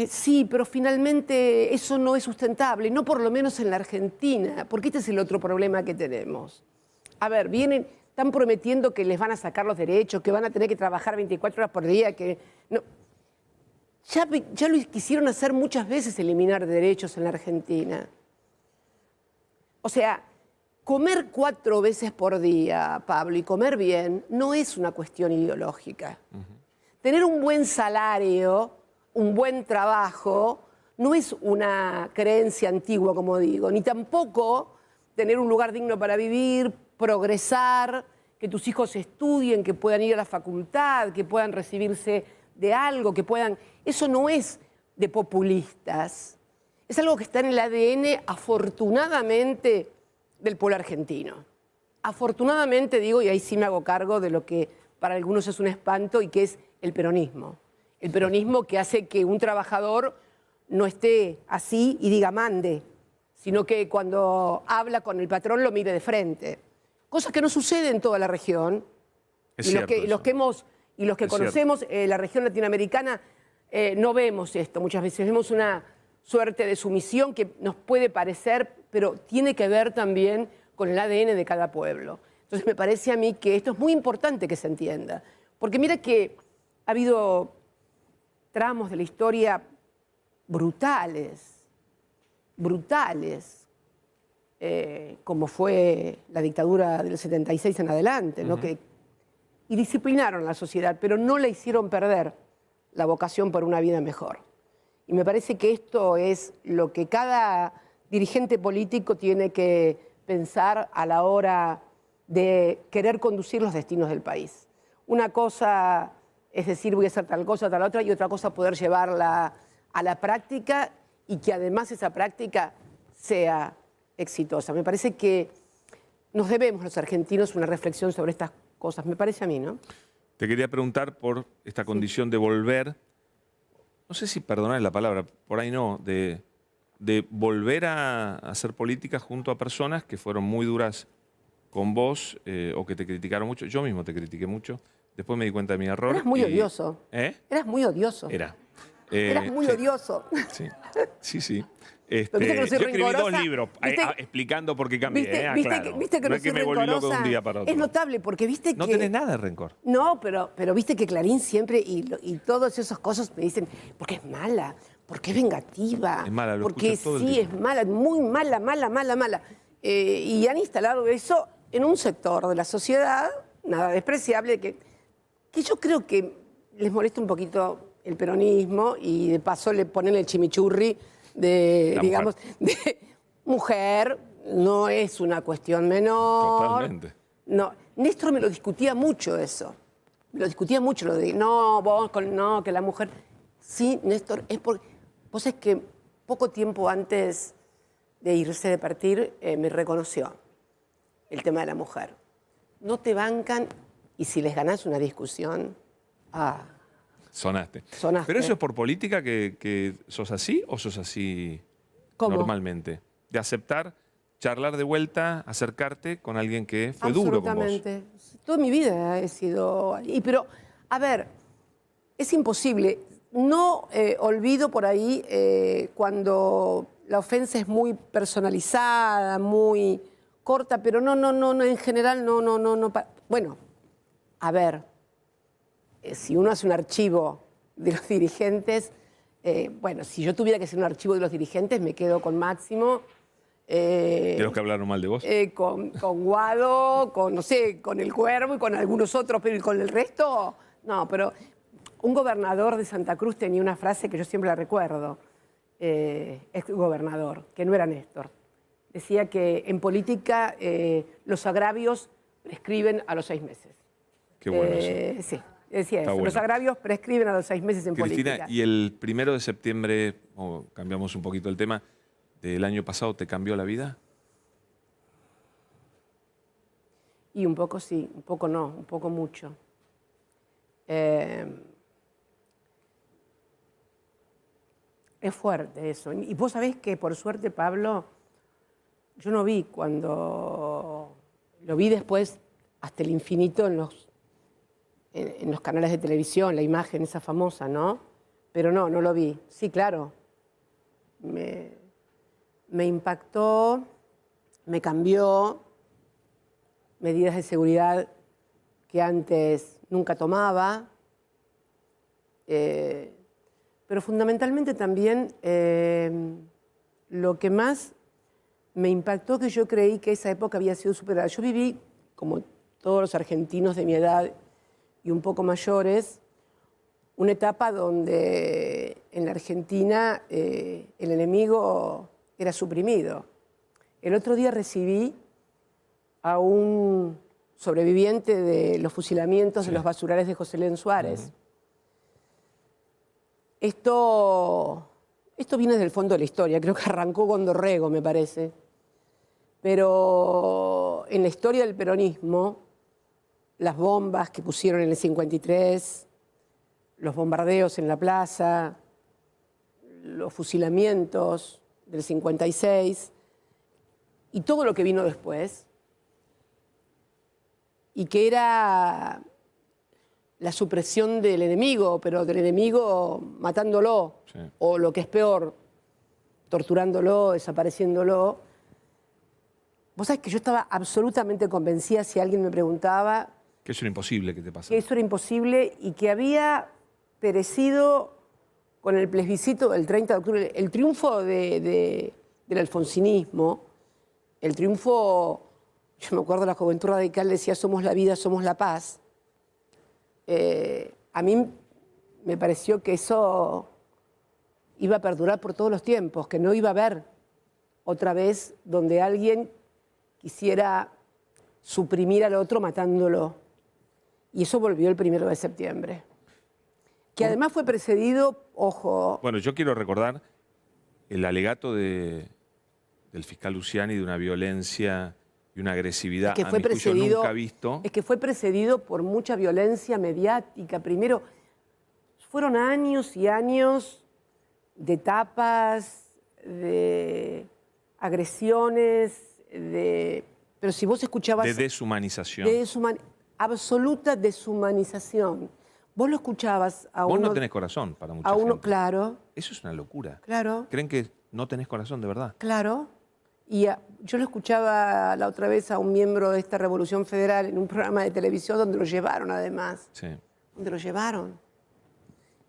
Sí, pero finalmente eso no es sustentable, no por lo menos en la Argentina, porque este es el otro problema que tenemos. A ver, están prometiendo que les van a sacar los derechos, que van a tener que trabajar 24 horas por día, que no. Ya lo quisieron hacer muchas veces, eliminar derechos en la Argentina. O sea, comer 4 veces por día, Pablo, y comer bien, no es una cuestión ideológica. Tener un buen salario, un buen trabajo, no es una creencia antigua, como digo, ni tampoco tener un lugar digno para vivir, progresar, que tus hijos estudien, que puedan ir a la facultad, que puedan recibirse de algo, que puedan... Eso no es de populistas. Es algo que está en el ADN, afortunadamente, del pueblo argentino. Afortunadamente, digo, y ahí sí me hago cargo de lo que para algunos es un espanto y que es el peronismo. El peronismo que hace que un trabajador no esté así y diga mande, sino que cuando habla con el patrón lo mire de frente. Cosa que no sucede en toda la región. Es Y cierto los que Es conocemos la región latinoamericana no vemos esto. Muchas veces vemos una suerte de sumisión que nos puede parecer, pero tiene que ver también con el ADN de cada pueblo. Entonces me parece a mí que esto es muy importante que se entienda. Porque mira que ha habido tramos de la historia brutales, como fue la dictadura del 76 en adelante, ¿no? Y disciplinaron a la sociedad, pero no le hicieron perder la vocación por una vida mejor. Y me parece que esto es lo que cada dirigente político tiene que pensar a la hora de querer conducir los destinos del país. Una cosa es decir, voy a hacer tal cosa, tal otra, y otra cosa poder llevarla a la práctica y que además esa práctica sea exitosa. Me parece que nos debemos los argentinos una reflexión sobre estas cosas, me parece a mí, ¿no? Te quería preguntar por esta condición de volver, no sé si perdonar la palabra, por ahí no, de volver a hacer política junto a personas que fueron muy duras con vos o que te criticaron mucho. Yo mismo te critiqué mucho. Después me di cuenta de mi error. Eras muy odioso. ¿Eh? Eras muy odioso. Era. Eras muy odioso. Sí. ¿Viste que no soy yo escribí rencorosa? 2 libros explicando por qué cambié. ¿Viste que no no es que soy me volví loco de rencorosa? un día para otro. Es notable porque viste que... No tenés nada de rencor. No, pero viste que Clarín siempre, y todas esas cosas me dicen, porque es mala, porque es vengativa. Es mala, lo porque escucho todo el sí, tiempo. es mala, muy mala. Y han instalado eso en un sector de la sociedad, nada despreciable, que yo creo que les molesta un poquito el peronismo y de paso le ponen el chimichurri de, digamos, de mujer, no es una cuestión menor. Totalmente. No, Néstor me lo discutía mucho eso. Me lo discutía mucho, lo de no, que la mujer. Sí, Néstor, es porque. Vos es que poco tiempo antes de irse, de partir, me reconoció el tema de la mujer. No te bancan y si les ganás una discusión. Sonaste. Sonaste. ¿Pero eso es por política que sos así o sos así ¿Cómo? normalmente? De aceptar, charlar de vuelta, acercarte con alguien que fue duro con vos. Absolutamente. Toda mi vida he sido... Pero, a ver, es imposible. No olvido por ahí cuando la ofensa es muy personalizada, muy corta, pero no, en general no. Bueno, a ver, si uno hace un archivo de los dirigentes, bueno, si yo tuviera que hacer un archivo de los dirigentes, me quedo con Máximo. ¿De los que hablaron mal de vos? Con Guado, con, no sé, con el Cuervo y con algunos otros, pero ¿y con el resto? No, pero un gobernador de Santa Cruz tenía una frase que yo siempre la recuerdo, ex gobernador, que no era Néstor. Decía que en política los agravios prescriben a los 6 meses. Qué bueno eso. Sí, decía eso. Bueno. Los agravios prescriben a los 6 meses en Cristina, política. y el 1 de septiembre, cambiamos un poquito el tema, del año pasado, ¿te cambió la vida? Y un poco sí, un poco no, un poco mucho. Es fuerte eso. Y vos sabés que, por suerte, Pablo, yo no vi cuando... Lo vi después hasta el infinito en los canales de televisión, la imagen esa famosa, ¿no? Pero no lo vi. Sí, claro. Me impactó, me cambió medidas de seguridad que antes nunca tomaba. Pero fundamentalmente también lo que más me impactó que yo creí que esa época había sido superada. Yo viví, como todos los argentinos de mi edad y un poco mayores, una etapa donde en la Argentina el enemigo era suprimido. El otro día recibí a un sobreviviente de los fusilamientos de los basurales de José León Suárez. Esto viene del fondo de la historia, creo que arrancó con Dorrego, me parece. Pero en la historia del peronismo, las bombas que pusieron en el 53, los bombardeos en la plaza, los fusilamientos del 56, y todo lo que vino después, y que era la supresión del enemigo, pero del enemigo matándolo, Sí. o lo que es peor, torturándolo, desapareciéndolo. Vos sabés que yo estaba absolutamente convencida, si alguien me preguntaba, Que eso era imposible que te pasara. que eso era imposible y que había perecido con el plebiscito del 30 de octubre, el triunfo del alfonsinismo, el triunfo, yo me acuerdo, la Juventud Radical decía somos la vida, somos la paz. A mí me pareció que eso iba a perdurar por todos los tiempos, que no iba a haber otra vez donde alguien quisiera suprimir al otro matándolo. Y eso volvió el 1 de septiembre. Que además fue precedido, ojo, Bueno, yo quiero recordar el alegato del fiscal Luciani de una violencia y una agresividad, que a fue mi juicio, precedido, nunca visto. es que fue precedido por mucha violencia mediática. Primero, fueron años y años de tapas, de agresiones, pero si vos escuchabas... De deshumanización. Absoluta deshumanización. Vos lo escuchabas a Vos uno... no tenés corazón para mucha a uno, gente. claro, Eso es una locura. claro, ¿Creen que no tenés corazón de verdad? claro. Y yo lo escuchaba la otra vez a un miembro de esta Revolución Federal en un programa de televisión donde lo llevaron además. Sí. Donde lo llevaron.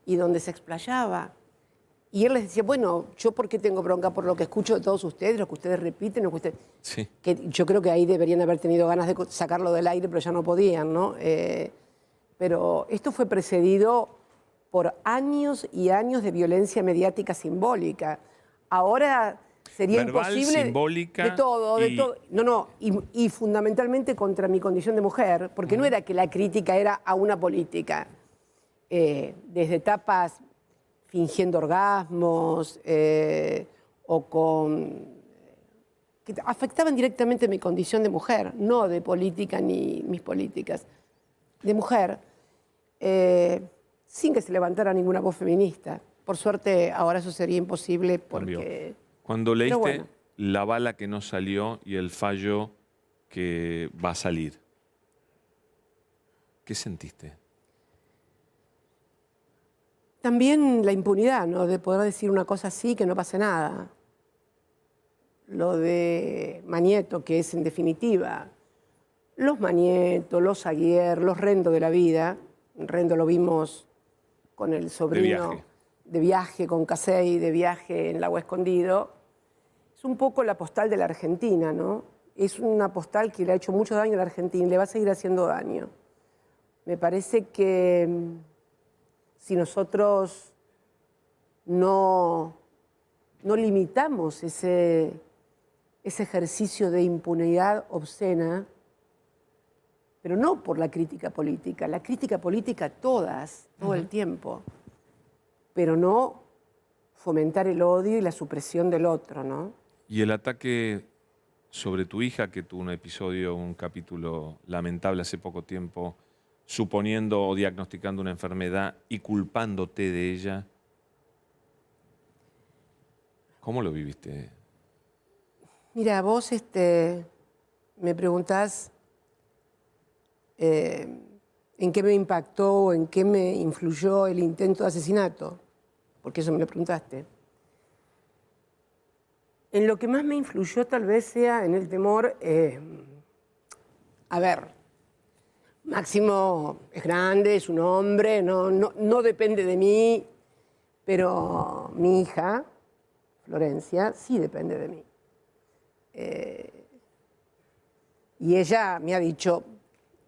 Y donde se explayaba. Y él les decía, bueno, ¿yo por qué tengo bronca? Por lo que escucho de todos ustedes, lo que ustedes repiten, lo que ustedes... Sí. Que yo creo que ahí deberían haber tenido ganas de sacarlo del aire, pero ya no podían, ¿no? Pero esto fue precedido por años y años de violencia mediática simbólica. Ahora sería Verbal, imposible... simbólica de todo, de y- todo. No, y fundamentalmente contra mi condición de mujer, porque no era que la crítica era a una política. Desde etapas fingiendo orgasmos o con... que afectaban directamente mi condición de mujer, no de política ni mis políticas, de mujer, sin que se levantara ninguna voz feminista. Por suerte ahora eso sería imposible Cambió. porque... Cuando leíste bueno. la bala que no salió y el fallo que va a salir, ¿qué sentiste? También la impunidad, ¿no? De poder decir una cosa así que no pase nada. Lo de Mañeto, que es en definitiva los Mañeto, los Aguiar, los Rendo de la vida. Rendo lo vimos con el sobrino de viaje con Casey, de viaje en Lago Escondido. Es un poco la postal de la Argentina, ¿no? Es una postal que le ha hecho mucho daño a la Argentina y le va a seguir haciendo daño. Me parece que si nosotros no limitamos ese ejercicio de impunidad obscena, pero no por la crítica política todas, todo el tiempo, pero no fomentar el odio y la supresión del otro, ¿no? Y el ataque sobre tu hija, que tuvo un episodio, un capítulo lamentable hace poco tiempo, suponiendo o diagnosticando una enfermedad y culpándote de ella, ¿cómo lo viviste? Mira, vos me preguntás en qué me impactó, en qué me influyó el intento de asesinato, porque eso me lo preguntaste. En lo que más me influyó tal vez sea en el temor, a ver, Máximo es grande, es un hombre, no depende de mí, pero mi hija, Florencia, sí depende de mí. Y ella me ha dicho,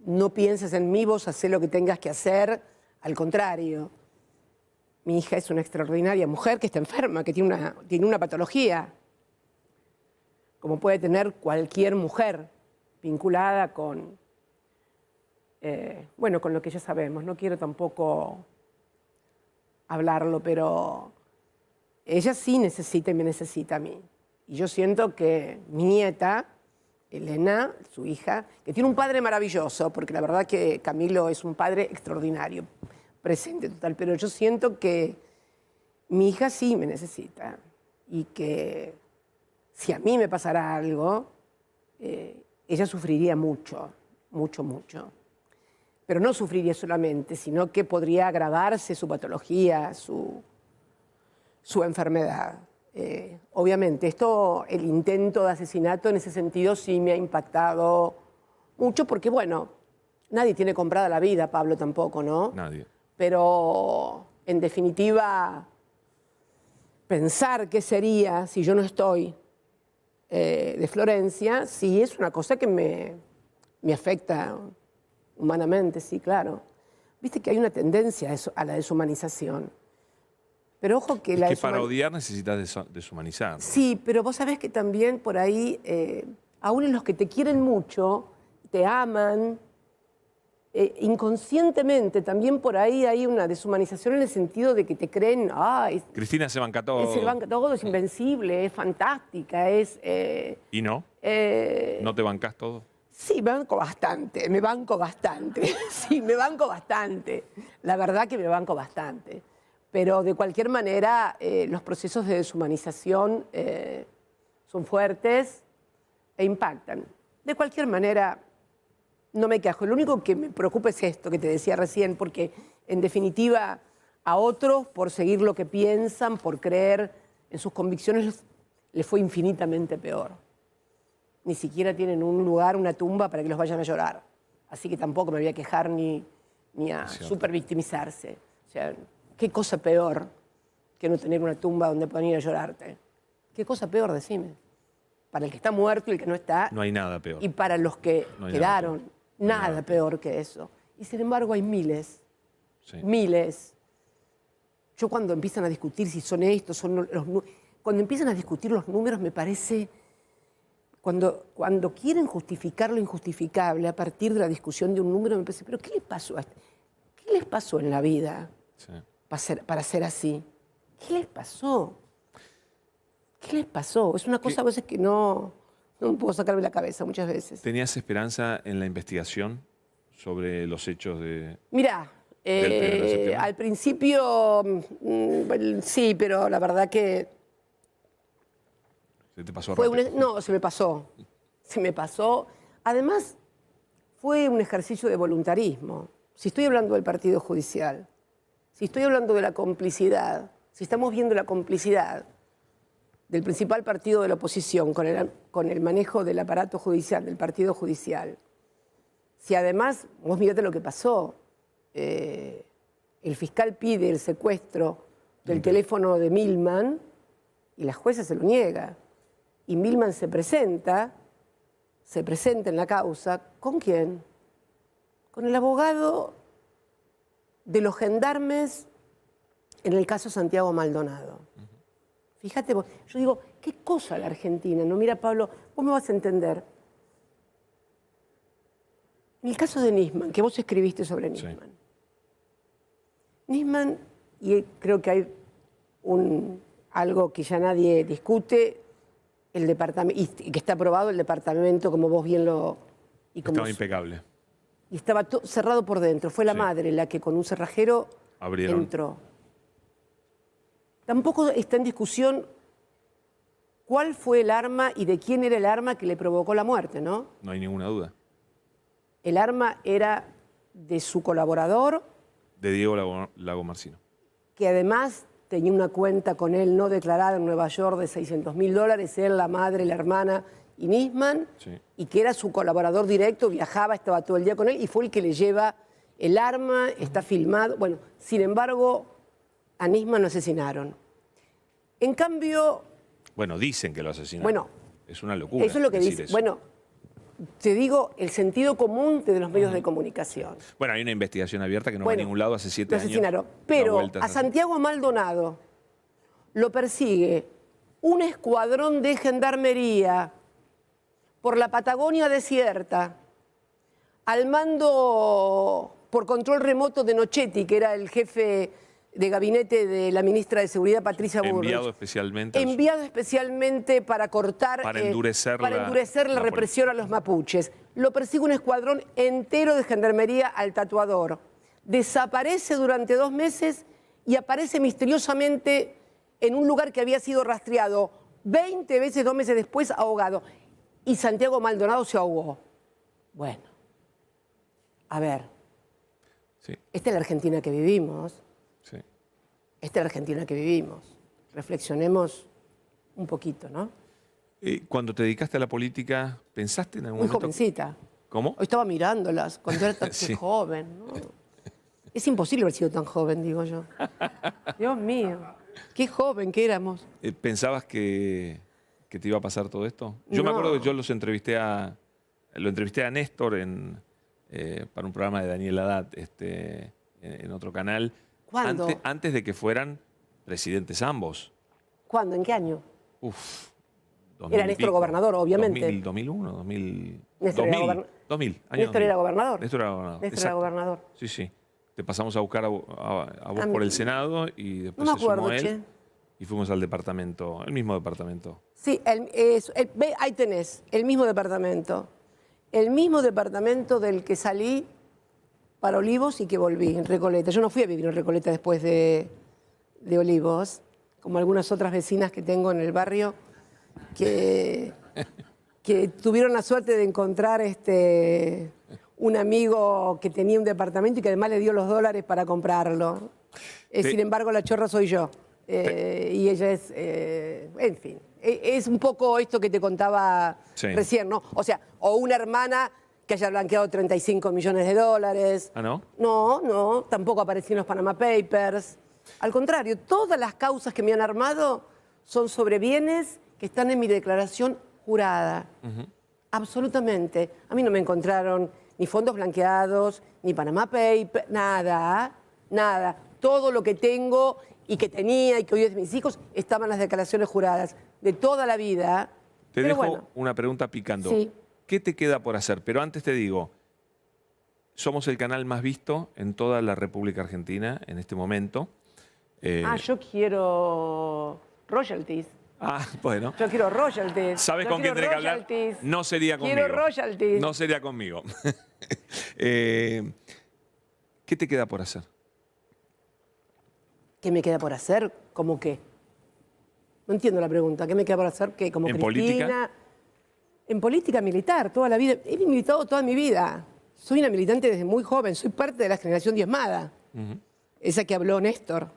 no pienses en mí, vos hacé lo que tengas que hacer, al contrario. Mi hija es una extraordinaria mujer que está enferma, que tiene una patología, como puede tener cualquier mujer vinculada con, con lo que ya sabemos. No quiero tampoco hablarlo, pero ella sí necesita y me necesita a mí. Y yo siento que mi nieta, Elena, su hija, que tiene un padre maravilloso, porque la verdad que Camilo es un padre extraordinario, presente total, pero yo siento que mi hija sí me necesita y que si a mí me pasara algo, ella sufriría mucho, mucho, mucho. Pero no sufriría solamente, sino que podría agravarse su patología, su enfermedad. Obviamente, el intento de asesinato en ese sentido sí me ha impactado mucho porque, bueno, nadie tiene comprada la vida, Pablo tampoco, ¿no? Nadie. Pero, en definitiva, pensar qué sería si yo no estoy de Florencia, sí es una cosa que me afecta humanamente, sí, claro. Viste que hay una tendencia a la deshumanización. Pero ojo que Es que para odiar necesitas deshumanizar, ¿no? Sí, pero vos sabés que también por ahí, aún en los que te quieren mucho, te aman, inconscientemente también por ahí hay una deshumanización en el sentido de que te creen, Cristina se banca todo. se banca todo, es invencible, es fantástica, ¿Y no? ¿No te bancás todo? Sí, me banco bastante, sí, me banco bastante. La verdad que me banco bastante. Pero de cualquier manera, los procesos de deshumanización son fuertes e impactan. De cualquier manera, no me quejo. Lo único que me preocupa es esto que te decía recién, porque en definitiva a otros, por seguir lo que piensan, por creer en sus convicciones, les fue infinitamente peor. Ni siquiera tienen un lugar, una tumba para que los vayan a llorar. Así que tampoco me voy a quejar ni a supervictimizarse. O sea, ¿qué cosa peor que no tener una tumba donde puedan ir a llorarte? ¿Qué cosa peor, decime? Para el que está muerto y el que no está. No hay nada peor. Y para los que no quedaron, nada peor que eso. Y sin embargo hay miles, miles. Yo cuando empiezan a discutir si son estos, cuando empiezan a discutir los números me parece... Cuando quieren justificar lo injustificable a partir de la discusión de un número, me parece, pero ¿qué les pasó ¿Qué les pasó en la vida para ser así? ¿Qué les pasó? ¿Qué les pasó? Es una cosa a veces que no puedo sacarme la cabeza muchas veces. ¿Tenías esperanza en la investigación sobre los hechos del 1 de septiembre? Al principio sí, pero la verdad que... ¿Se te pasó No, se me pasó. Se me pasó. Además, fue un ejercicio de voluntarismo. Si estoy hablando del partido judicial, si estoy hablando de la complicidad, si estamos viendo la complicidad del principal partido de la oposición con el manejo del aparato judicial, del partido judicial, si además, vos mirate lo que pasó, el fiscal pide el secuestro del teléfono de Milman y la jueza se lo niega. Y Milman se presenta en la causa, ¿con quién? Con el abogado de los gendarmes en el caso Santiago Maldonado. Fíjate vos, yo digo, ¿qué cosa la Argentina? No, mira, Pablo, vos me vas a entender. En el caso de Nisman, que vos escribiste sobre Nisman. Sí. Nisman, y creo que hay algo que ya nadie discute, el departamento, y que está aprobado el departamento, como vos bien lo... Estaba impecable. Y estaba cerrado por dentro. Fue la madre la que con un cerrajero entró. Tampoco está en discusión cuál fue el arma y de quién era el arma que le provocó la muerte, ¿no? No hay ninguna duda. El arma era de su colaborador. De Diego Lagomarsino. Que además tenía una cuenta con él no declarada en Nueva York de $600.000, él, la madre, la hermana y Nisman, y que era su colaborador directo, viajaba, estaba todo el día con él, y fue el que le lleva el arma, está filmado. Bueno, sin embargo, a Nisman lo asesinaron. En cambio... Bueno, dicen que lo asesinaron. Bueno, es una locura. Eso es lo que dice. Eso. Bueno, te digo, el sentido común de los medios de comunicación. Bueno, hay una investigación abierta que no va a ningún lado hace 7 años. Lo asesinaron. Pero a Santiago Maldonado lo persigue un escuadrón de gendarmería por la Patagonia desierta, al mando por control remoto de Nochetti, que era el jefe de gabinete de la ministra de Seguridad, Patricia Bullrich. Enviado especialmente. Enviado especialmente para cortar... Para endurecer la represión a los mapuches. Lo persigue un escuadrón entero de gendarmería al tatuador. Desaparece durante 2 meses y aparece misteriosamente en un lugar que había sido rastreado 20 veces 2 meses después, ahogado. y Santiago Maldonado se ahogó. Bueno, a ver, Sí, esta es la Argentina que vivimos, sí. esta es la Argentina que vivimos. Reflexionemos un poquito, ¿no? Cuando te dedicaste a la política, ¿pensaste en algún Muy momento? jovencita. ¿Cómo? Hoy estaba mirándolas cuando era tan Sí. joven, ¿no? Es imposible haber sido tan joven, digo yo. Dios mío, qué joven que éramos. ¿Pensabas que te iba a pasar todo esto? Yo me No. acuerdo que yo lo entrevisté a Néstor para un programa de Daniel Haddad en otro canal. ¿Cuándo? Antes de que fueran presidentes ambos. ¿Cuándo? ¿En qué año? Uf. Era Néstor gobernador, obviamente. 2001, 2000. Néstor era 2000, 2000, año Néstor 2000. era gobernador. Néstor era gobernador. Néstor era exacto. gobernador. Sí, sí. Te pasamos a buscar a vos A por mí. el Senado y después No me se sumó acuerdo, él. che. Y fuimos al departamento, el mismo departamento. Sí, ve, ahí tenés, el mismo departamento. El mismo departamento del que salí para Olivos y que volví, en Recoleta. Yo no fui a vivir en Recoleta después de Olivos, como algunas otras vecinas que tengo en el barrio, que tuvieron la suerte de encontrar un amigo que tenía un departamento y que además le dio los dólares para comprarlo. Sin embargo, la chorra soy yo. Y ella es, en fin, es un poco esto que te contaba Sí. recién, ¿no? O sea, o una hermana que haya blanqueado 35 millones de dólares. ¿Ah, no? No, tampoco apareció en los Panama Papers. Al contrario, todas las causas que me han armado son sobre bienes que están en mi declaración jurada. Absolutamente. A mí no me encontraron ni fondos blanqueados, ni Panama Papers, nada, nada. Todo lo que tengo y que tenía y que hoy es de mis hijos estaban en las declaraciones juradas de toda la vida. Te Pero dejo bueno, una pregunta picando. Sí. ¿Qué te queda por hacer? Pero antes te digo, somos el canal más visto en toda la República Argentina en este momento. yo quiero royalties. Bueno. Yo quiero royalties. ¿Sabes Yo con quién quiero tenés que hablar? royalties. No sería conmigo. Quiero royalties. No sería conmigo. ¿Qué te queda por hacer? ¿Qué me queda por hacer? ¿Cómo qué? No entiendo la pregunta. ¿Qué me queda por hacer? ¿Qué? ¿Como ¿En Cristina? política? En política militar, toda la vida. He militado toda mi vida. Soy una militante desde muy joven. Soy parte de la generación diezmada. Esa que habló Néstor.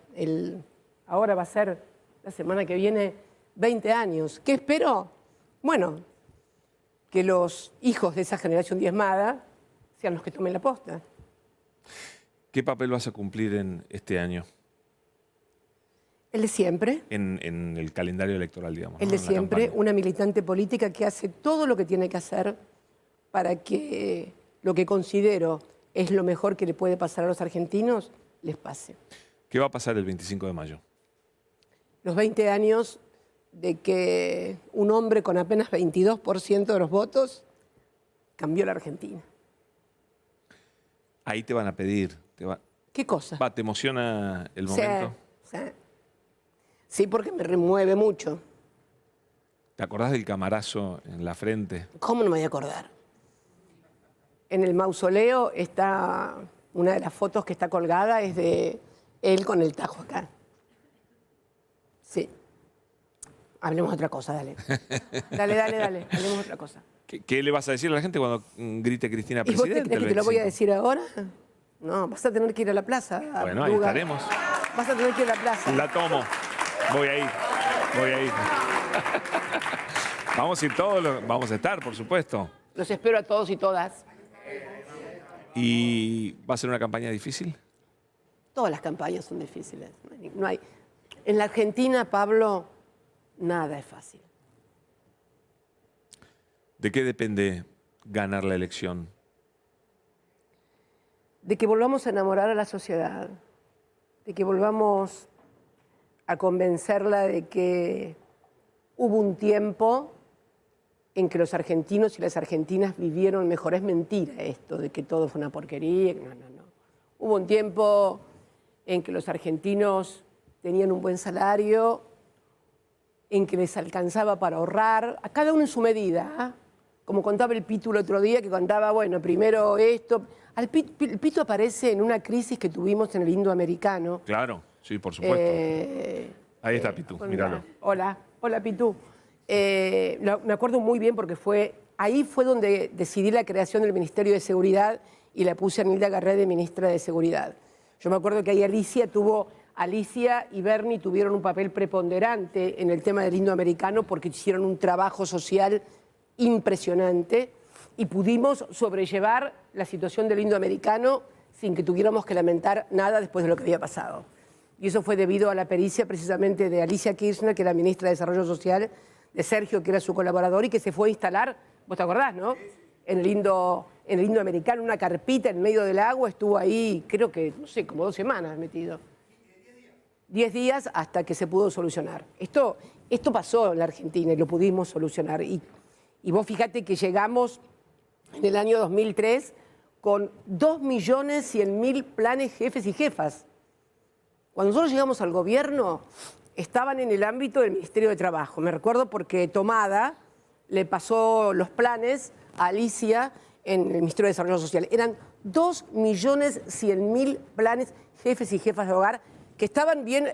Ahora va a ser, la semana que viene, 20 años. ¿Qué espero? Bueno, que los hijos de esa generación diezmada sean los que tomen la posta. ¿Qué papel vas a cumplir en este año? El de siempre. En el calendario electoral, digamos. El ¿no? de En la siempre, campaña. una militante política que hace todo lo que tiene que hacer para que lo que considero es lo mejor que le puede pasar a los argentinos, les pase. ¿Qué va a pasar el 25 de mayo? Los 20 años de que un hombre con apenas 22% de los votos cambió la Argentina. Ahí te van a pedir. ¿Qué cosa? ¿Te emociona el Sí, momento? sí. Sí, porque me remueve mucho. ¿Te acordás del camarazo en la frente? ¿Cómo no me voy a acordar? En el mausoleo está, una de las fotos que está colgada es de él con el tajo acá. Sí. Hablemos de otra cosa, dale. Dale, hablemos de otra cosa. ¿Qué le vas a decir a la gente cuando grite Cristina ¿Y vos te presidente? crees que el te lo voy a 25? decir ahora? No, vas a tener que ir a la plaza. Bueno, ahí Lugar. estaremos. Vas a tener que ir a la plaza. La tomo. Voy a ir. Vamos a ir todos, vamos a estar, por supuesto. Los espero a todos y todas. ¿Y va a ser una campaña difícil? Todas las campañas son difíciles. No hay. En la Argentina, Pablo, nada es fácil. ¿De qué depende ganar la elección? De que volvamos a enamorar a la sociedad, de que volvamos a convencerla de que hubo un tiempo en que los argentinos y las argentinas vivieron mejor. Es mentira esto de que todo fue una porquería. No. Hubo un tiempo en que los argentinos tenían un buen salario, en que les alcanzaba para ahorrar, a cada uno en su medida. ¿Ah? Como contaba el Pitu el otro día, que contaba, bueno, primero esto. El Pitu aparece en una crisis que tuvimos en el indoamericano. Claro, sí, por supuesto. Ahí está Pitu, míralo. Hola Pitu. Me acuerdo muy bien porque ahí fue donde decidí la creación del Ministerio de Seguridad y la puse a Nilda Garré de ministra de Seguridad. Yo me acuerdo que ahí Alicia y Bernie tuvieron un papel preponderante en el tema del indoamericano porque hicieron un trabajo social impresionante y pudimos sobrellevar la situación del indoamericano sin que tuviéramos que lamentar nada después de lo que había pasado. Y eso fue debido a la pericia precisamente de Alicia Kirchner, que era ministra de Desarrollo Social, de Sergio, que era su colaborador, y que se fue a instalar, vos te acordás, ¿no? En el indoamericano, una carpita en medio del agua, estuvo ahí, creo que, no sé, como 2 semanas metido. 10 días hasta que se pudo solucionar. Esto pasó en la Argentina y lo pudimos solucionar. Y vos fíjate que llegamos en el año 2003 con 2.100.000 planes jefes y jefas. Cuando nosotros llegamos al gobierno, estaban en el ámbito del Ministerio de Trabajo. Me recuerdo porque Tomada le pasó los planes a Alicia en el Ministerio de Desarrollo Social. Eran 2.100.000 planes jefes y jefas de hogar que estaban bien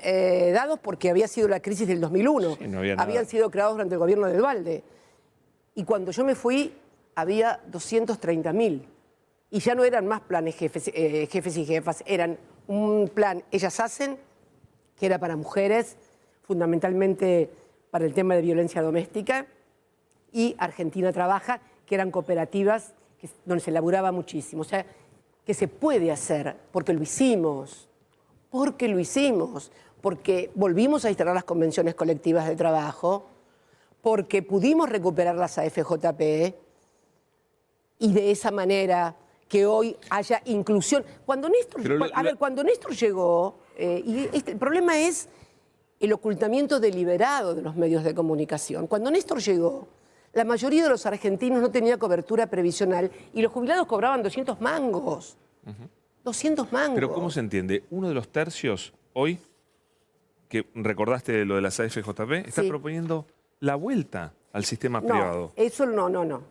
dados porque había sido la crisis del 2001. Sí, no había habían sido creados durante el gobierno de Duhalde. Y cuando yo me fui, había 230.000. Y ya no eran más planes jefes y jefas, eran un plan Ellas Hacen, que era para mujeres, fundamentalmente para el tema de violencia doméstica, y Argentina Trabaja, que eran cooperativas donde se laburaba muchísimo. O sea, que se puede hacer, porque lo hicimos, porque volvimos a instalar las convenciones colectivas de trabajo, porque pudimos recuperar las AFJP, y de esa manera que hoy haya inclusión. Cuando Néstor llegó, el problema es el ocultamiento deliberado de los medios de comunicación. Cuando Néstor llegó, la mayoría de los argentinos no tenía cobertura previsional y los jubilados cobraban 200 mangos. 200 mangos. Pero ¿cómo se entiende? Uno de los tercios hoy, que recordaste lo de las AFJP, está proponiendo la vuelta al sistema privado. Eso no.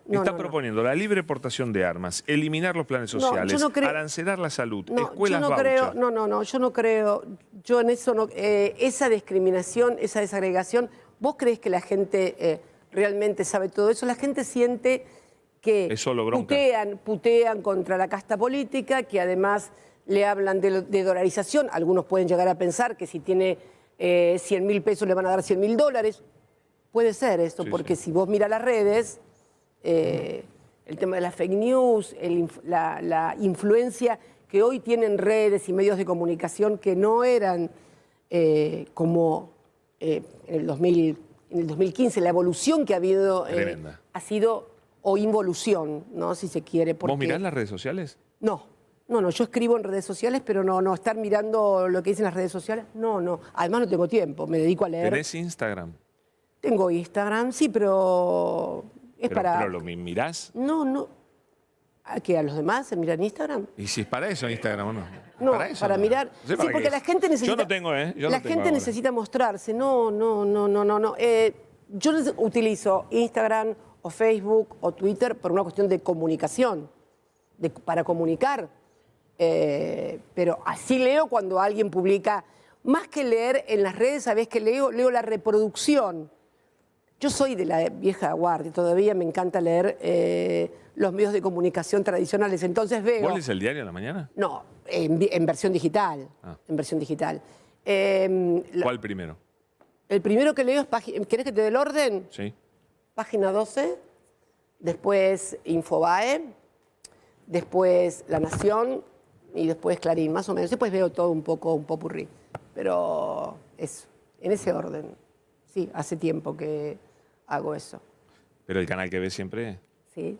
Está proponiendo la libre portación de armas, eliminar los planes sociales, arancelar la salud, escuelas voucher. Yo no creo. Yo en eso no. Esa discriminación, esa desagregación, ¿vos crees que la gente realmente sabe todo eso? La gente siente que putean contra la casta política, que además le hablan de dolarización. Algunos pueden llegar a pensar que si tiene 100.000 pesos le van a dar $100.000. Puede ser esto, porque si vos miras las redes, el tema de las fake news, la influencia que hoy tienen redes y medios de comunicación que no eran como en el 2015, la evolución que ha habido ha sido, o involución, ¿no? Si se quiere. ¿Vos mirás las redes sociales? No, yo escribo en redes sociales, pero no estar mirando lo que dicen las redes sociales, no. Además no tengo tiempo, me dedico a leer. ¿Tenés Instagram? Tengo Instagram, sí, pero ¿Pero lo mirás? No. ¿A qué? ¿A los demás se miran Instagram? ¿Y si es para eso Instagram o no? No, para mirar. No sé sí, porque la gente necesita. Yo no tengo, la gente necesita mostrarse. No. Yo utilizo Instagram o Facebook o Twitter por una cuestión de comunicación, para comunicar. Pero así leo cuando alguien publica. Más que leer en las redes, ¿sabés qué leo? Leo la reproducción. Yo soy de la vieja guardia, todavía me encanta leer los medios de comunicación tradicionales, entonces veo... ¿Vos lees el diario a la mañana? No, en versión digital. En versión digital. ¿Cuál primero? El primero que leo es página... ¿Querés que te dé el orden? Sí. Página 12, después Infobae, después La Nación y después Clarín, más o menos. Después veo todo un popurrí. Pero eso, en ese orden. Sí, hace tiempo que hago eso. ¿Pero el canal que ves siempre? Sí.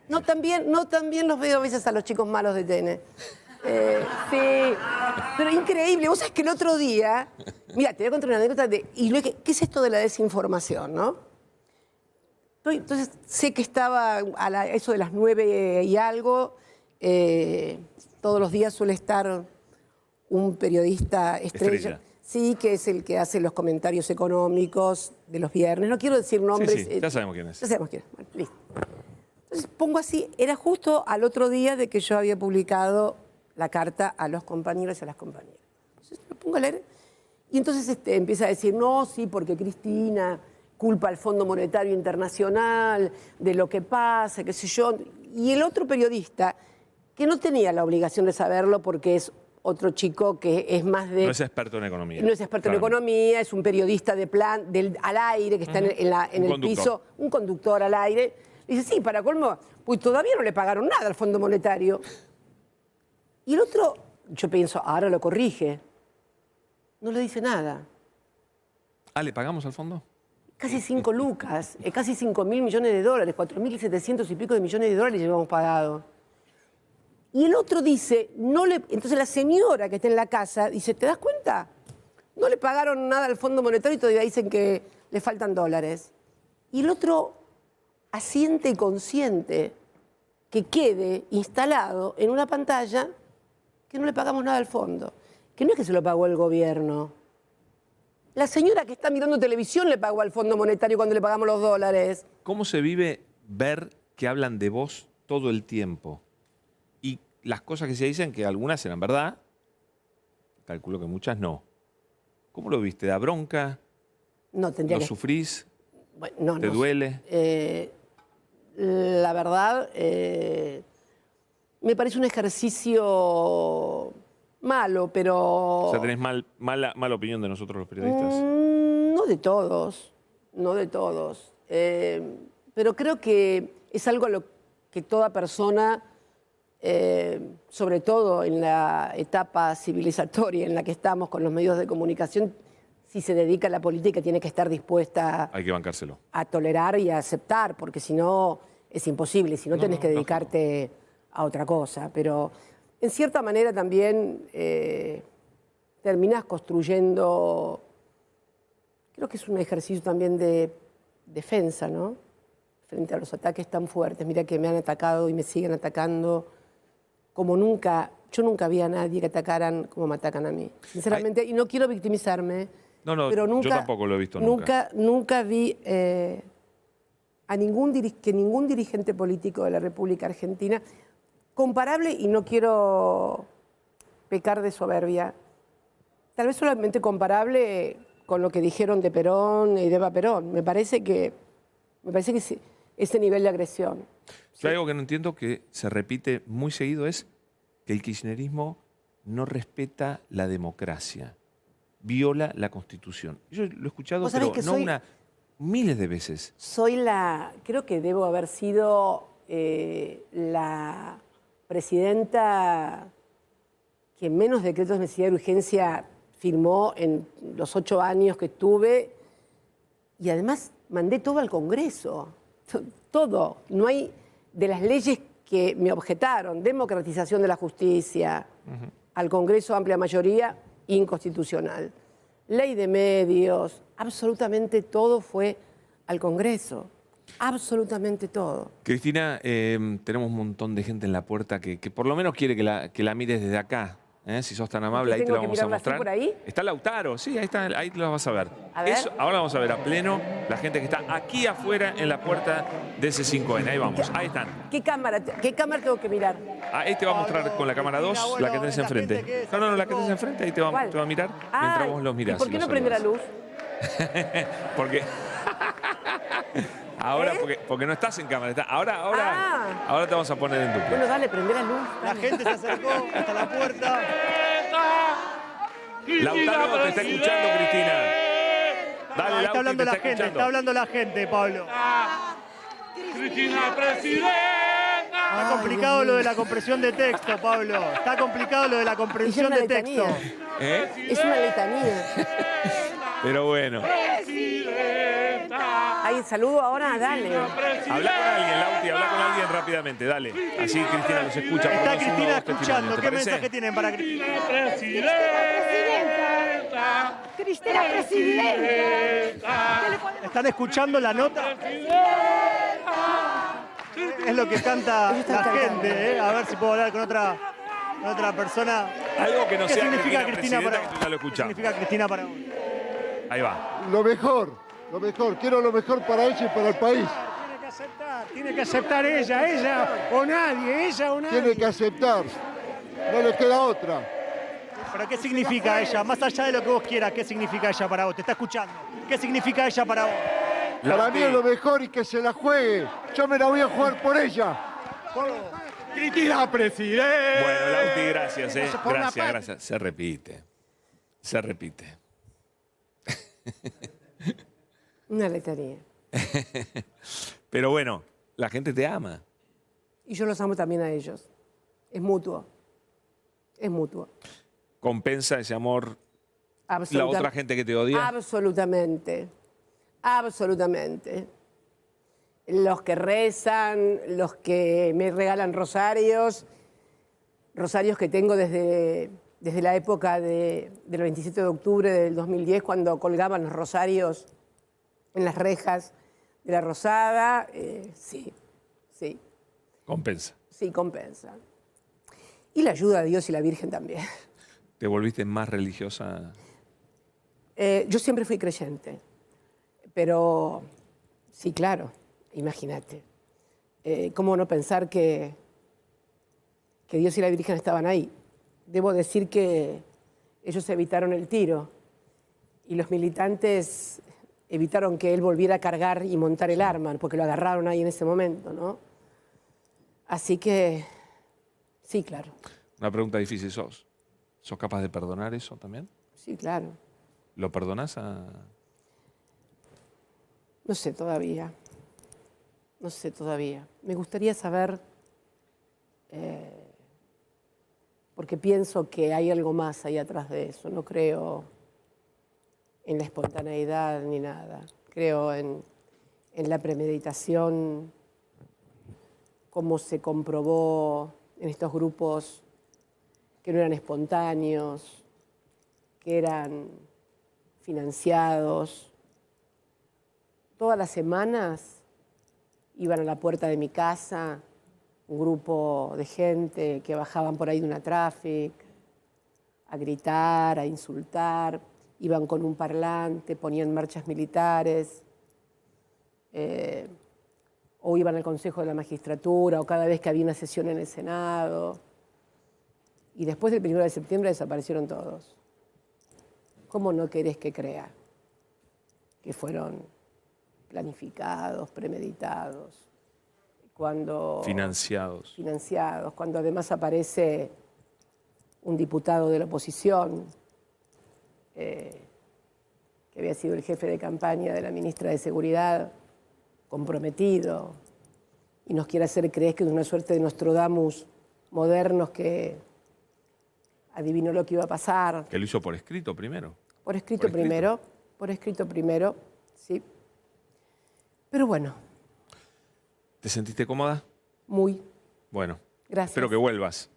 No, también los veo a veces a los chicos malos de TN. Sí, pero increíble. Vos sabés que el otro día... Mira, te voy a contar una anécdota de... ¿Qué es esto de la desinformación, no? Entonces, sé que estaba a eso de las 9 y algo. Todos los días suele estar un periodista estrella. Sí, que es el que hace los comentarios económicos de los viernes. No quiero decir nombres. Sí, ya sabemos quién es. Ya sabemos quién es. Bueno, listo. Entonces pongo así, era justo al otro día de que yo había publicado la carta a los compañeros y a las compañeras. Entonces lo pongo a leer y entonces empieza a decir, no, sí, porque Cristina, culpa al Fondo Monetario Internacional de lo que pasa, qué sé yo. Y el otro periodista, que no tenía la obligación de saberlo porque es otro chico que es más de... No es experto en economía. No es experto en economía, es un periodista de plan al aire, que está en el piso, un conductor al aire. Dice, sí, para colmo, pues todavía no le pagaron nada al Fondo Monetario. Y el otro, yo pienso, ahora lo corrige. No le dice nada. Ah, ¿le pagamos al fondo? Casi 5 lucas, casi 5.000 millones de dólares, 4.700 y pico de millones de dólares llevamos pagado. Y el otro dice, entonces la señora que está en la casa dice, ¿te das cuenta? No le pagaron nada al Fondo Monetario y todavía dicen que le faltan dólares. Y el otro asiente y consiente que quede instalado en una pantalla que no le pagamos nada al fondo. Que no es que se lo pagó el gobierno. La señora que está mirando televisión le pagó al Fondo Monetario cuando le pagamos los dólares. ¿Cómo se vive ver que hablan de vos todo el tiempo? Y las cosas que se dicen, que algunas eran verdad, calculo que muchas no. ¿Cómo lo viste? ¿Da bronca? No, tendría ¿Lo que... sufrís? Bueno, no, ¿Te duele? La verdad, me parece un ejercicio malo, pero... O sea, ¿tenés mala opinión de nosotros los periodistas? No de todos, no de todos. Pero creo que es algo a lo que toda persona, sobre todo en la etapa civilizatoria en la que estamos con los medios de comunicación, si se dedica a la política tiene que estar dispuesta Hay que bancárselo. a tolerar y a aceptar, porque si no es imposible, si no tenés que dedicarte a otra cosa. Pero en cierta manera también terminás construyendo, creo que es un ejercicio también de defensa, ¿no? Frente a los ataques tan fuertes. Mira que me han atacado y me siguen atacando como nunca. Yo nunca vi a nadie que atacaran como me atacan a mí. Sinceramente, y no quiero victimizarme. No, pero nunca, yo tampoco lo he visto nunca. Nunca vi a ningún dirigente político de la República Argentina comparable, y no quiero pecar de soberbia, tal vez solamente comparable con lo que dijeron de Perón y de Eva Perón. Me parece que ese nivel de agresión. Yo algo que no entiendo, que se repite muy seguido, es que el kirchnerismo no respeta la democracia, viola la Constitución. Yo lo he escuchado, pero no miles de veces. Creo que debo haber sido la presidenta que menos decretos de necesidad de urgencia firmó en los 8 años que estuve, y además mandé todo al Congreso, todo. No hay de las leyes que me objetaron, democratización de la justicia, al Congreso amplia mayoría, inconstitucional. Ley de medios, absolutamente todo fue al Congreso. Absolutamente todo. Cristina, tenemos un montón de gente en la puerta que por lo menos quiere que la mires desde acá. Si sos tan amable, ahí te lo vamos a mostrar. Por ahí? Está Lautaro, sí, ahí lo vas a ver. A ver. Ahora vamos a ver a pleno la gente que está aquí afuera en la puerta de C5N. Ahí vamos, ahí están. ¿Qué cámara tengo que mirar? Ahí te va a mostrar con la cámara 2, la que tenés enfrente. No, la que tenés enfrente, ahí te va a mirar mientras vos los mirás. ¿Y por qué no prende la luz? Porque... Ahora, porque no estás en cámara. Ahora te vamos a poner en dupla. Bueno, dale, prende la luz. La gente se acercó hasta la puerta. Lautaro te está escuchando, Cristina. Dale, Está hablando la gente, está hablando la gente, Pablo. Cristina Presidenta. Está complicado lo de la compresión de texto, Pablo. Está complicado lo de la comprensión de texto. Es una letanía. Pero bueno. Ahí, saludo ahora, dale. Habla con alguien, Lauti, habla con alguien rápidamente, dale. Así Cristina los escucha. Está Cristina escuchando. ¿Qué mensaje tienen para Cristina? Presidenta. Cristina Presidenta. ¿Están escuchando la nota? Es lo que canta la gente, A ver si puedo hablar con otra persona. Algo que no ¿Qué sea significa Cristina Presidenta, para que tú ya lo ¿Qué escuchás. significa Cristina para vos? Ahí va. Lo mejor, quiero lo mejor para ella y para el país. Tiene que aceptar ella o nadie, Tiene que aceptar, no le queda otra. ¿Pero qué significa ella? Más allá de lo que vos quieras, ¿qué significa ella para vos? Te está escuchando. ¿Qué significa ella para vos? Para mí es lo mejor y que se la juegue. Yo me la voy a jugar por ella. Cristina presidente. Bueno, Lauti, gracias, Por la Gracias, paz. gracias. Se repite. Se repite. Una letanía. Pero bueno, la gente te ama. Y yo los amo también a ellos. Es mutuo. Es mutuo. ¿Compensa ese amor la Absoluta- otra gente que te odia? Absolutamente. Absolutamente. Los que rezan, los que me regalan rosarios, rosarios que tengo desde la época del 27 de octubre del 2010, cuando colgaban los rosarios en las rejas de la Rosada. Sí, sí, Compensa. sí, compensa. Y la ayuda de Dios y la Virgen también. ¿Te volviste más religiosa? Yo siempre fui creyente, pero sí, claro, imagínate. ¿Cómo no pensar que Dios y la Virgen estaban ahí? Debo decir que ellos evitaron el tiro y los militantes evitaron que él volviera a cargar y montar el arma, porque lo agarraron ahí en ese momento, ¿no? Así que, sí, claro, Una pregunta difícil. ¿Sos capaz de perdonar eso también? sí, claro. ¿Lo perdonás a...? No sé todavía. No sé todavía. Me gustaría saber, porque pienso que hay algo más ahí atrás de eso. No creo en la espontaneidad ni nada. Creo en la premeditación, cómo se comprobó en estos grupos que no eran espontáneos, que eran financiados. Todas las semanas iban a la puerta de mi casa un grupo de gente que bajaban por ahí de una traffic a gritar, a insultar, iban con un parlante, ponían marchas militares, o iban al Consejo de la Magistratura, o cada vez que había una sesión en el Senado. Y después del 1 de septiembre desaparecieron todos. ¿Cómo no querés que crea que fueron planificados, premeditados? Cuando Financiados. financiados, cuando además aparece un diputado de la oposición, que había sido el jefe de campaña de la ministra de Seguridad, comprometido, y nos quiere hacer creer que es una suerte de Nostradamus modernos que adivinó lo que iba a pasar. Que lo hizo por escrito primero. Por escrito Por escrito. primero, por escrito primero, sí. Pero bueno, ¿Te sentiste cómoda? muy. Bueno. Gracias. Espero que vuelvas.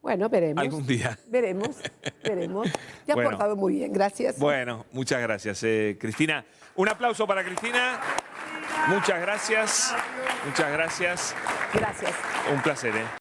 Bueno, veremos. Algún día. Veremos, veremos. Te has Bueno. portado muy bien, gracias. Bueno, muchas gracias, Cristina. Un aplauso para Cristina. Muchas gracias. Muchas gracias. Gracias. Un placer,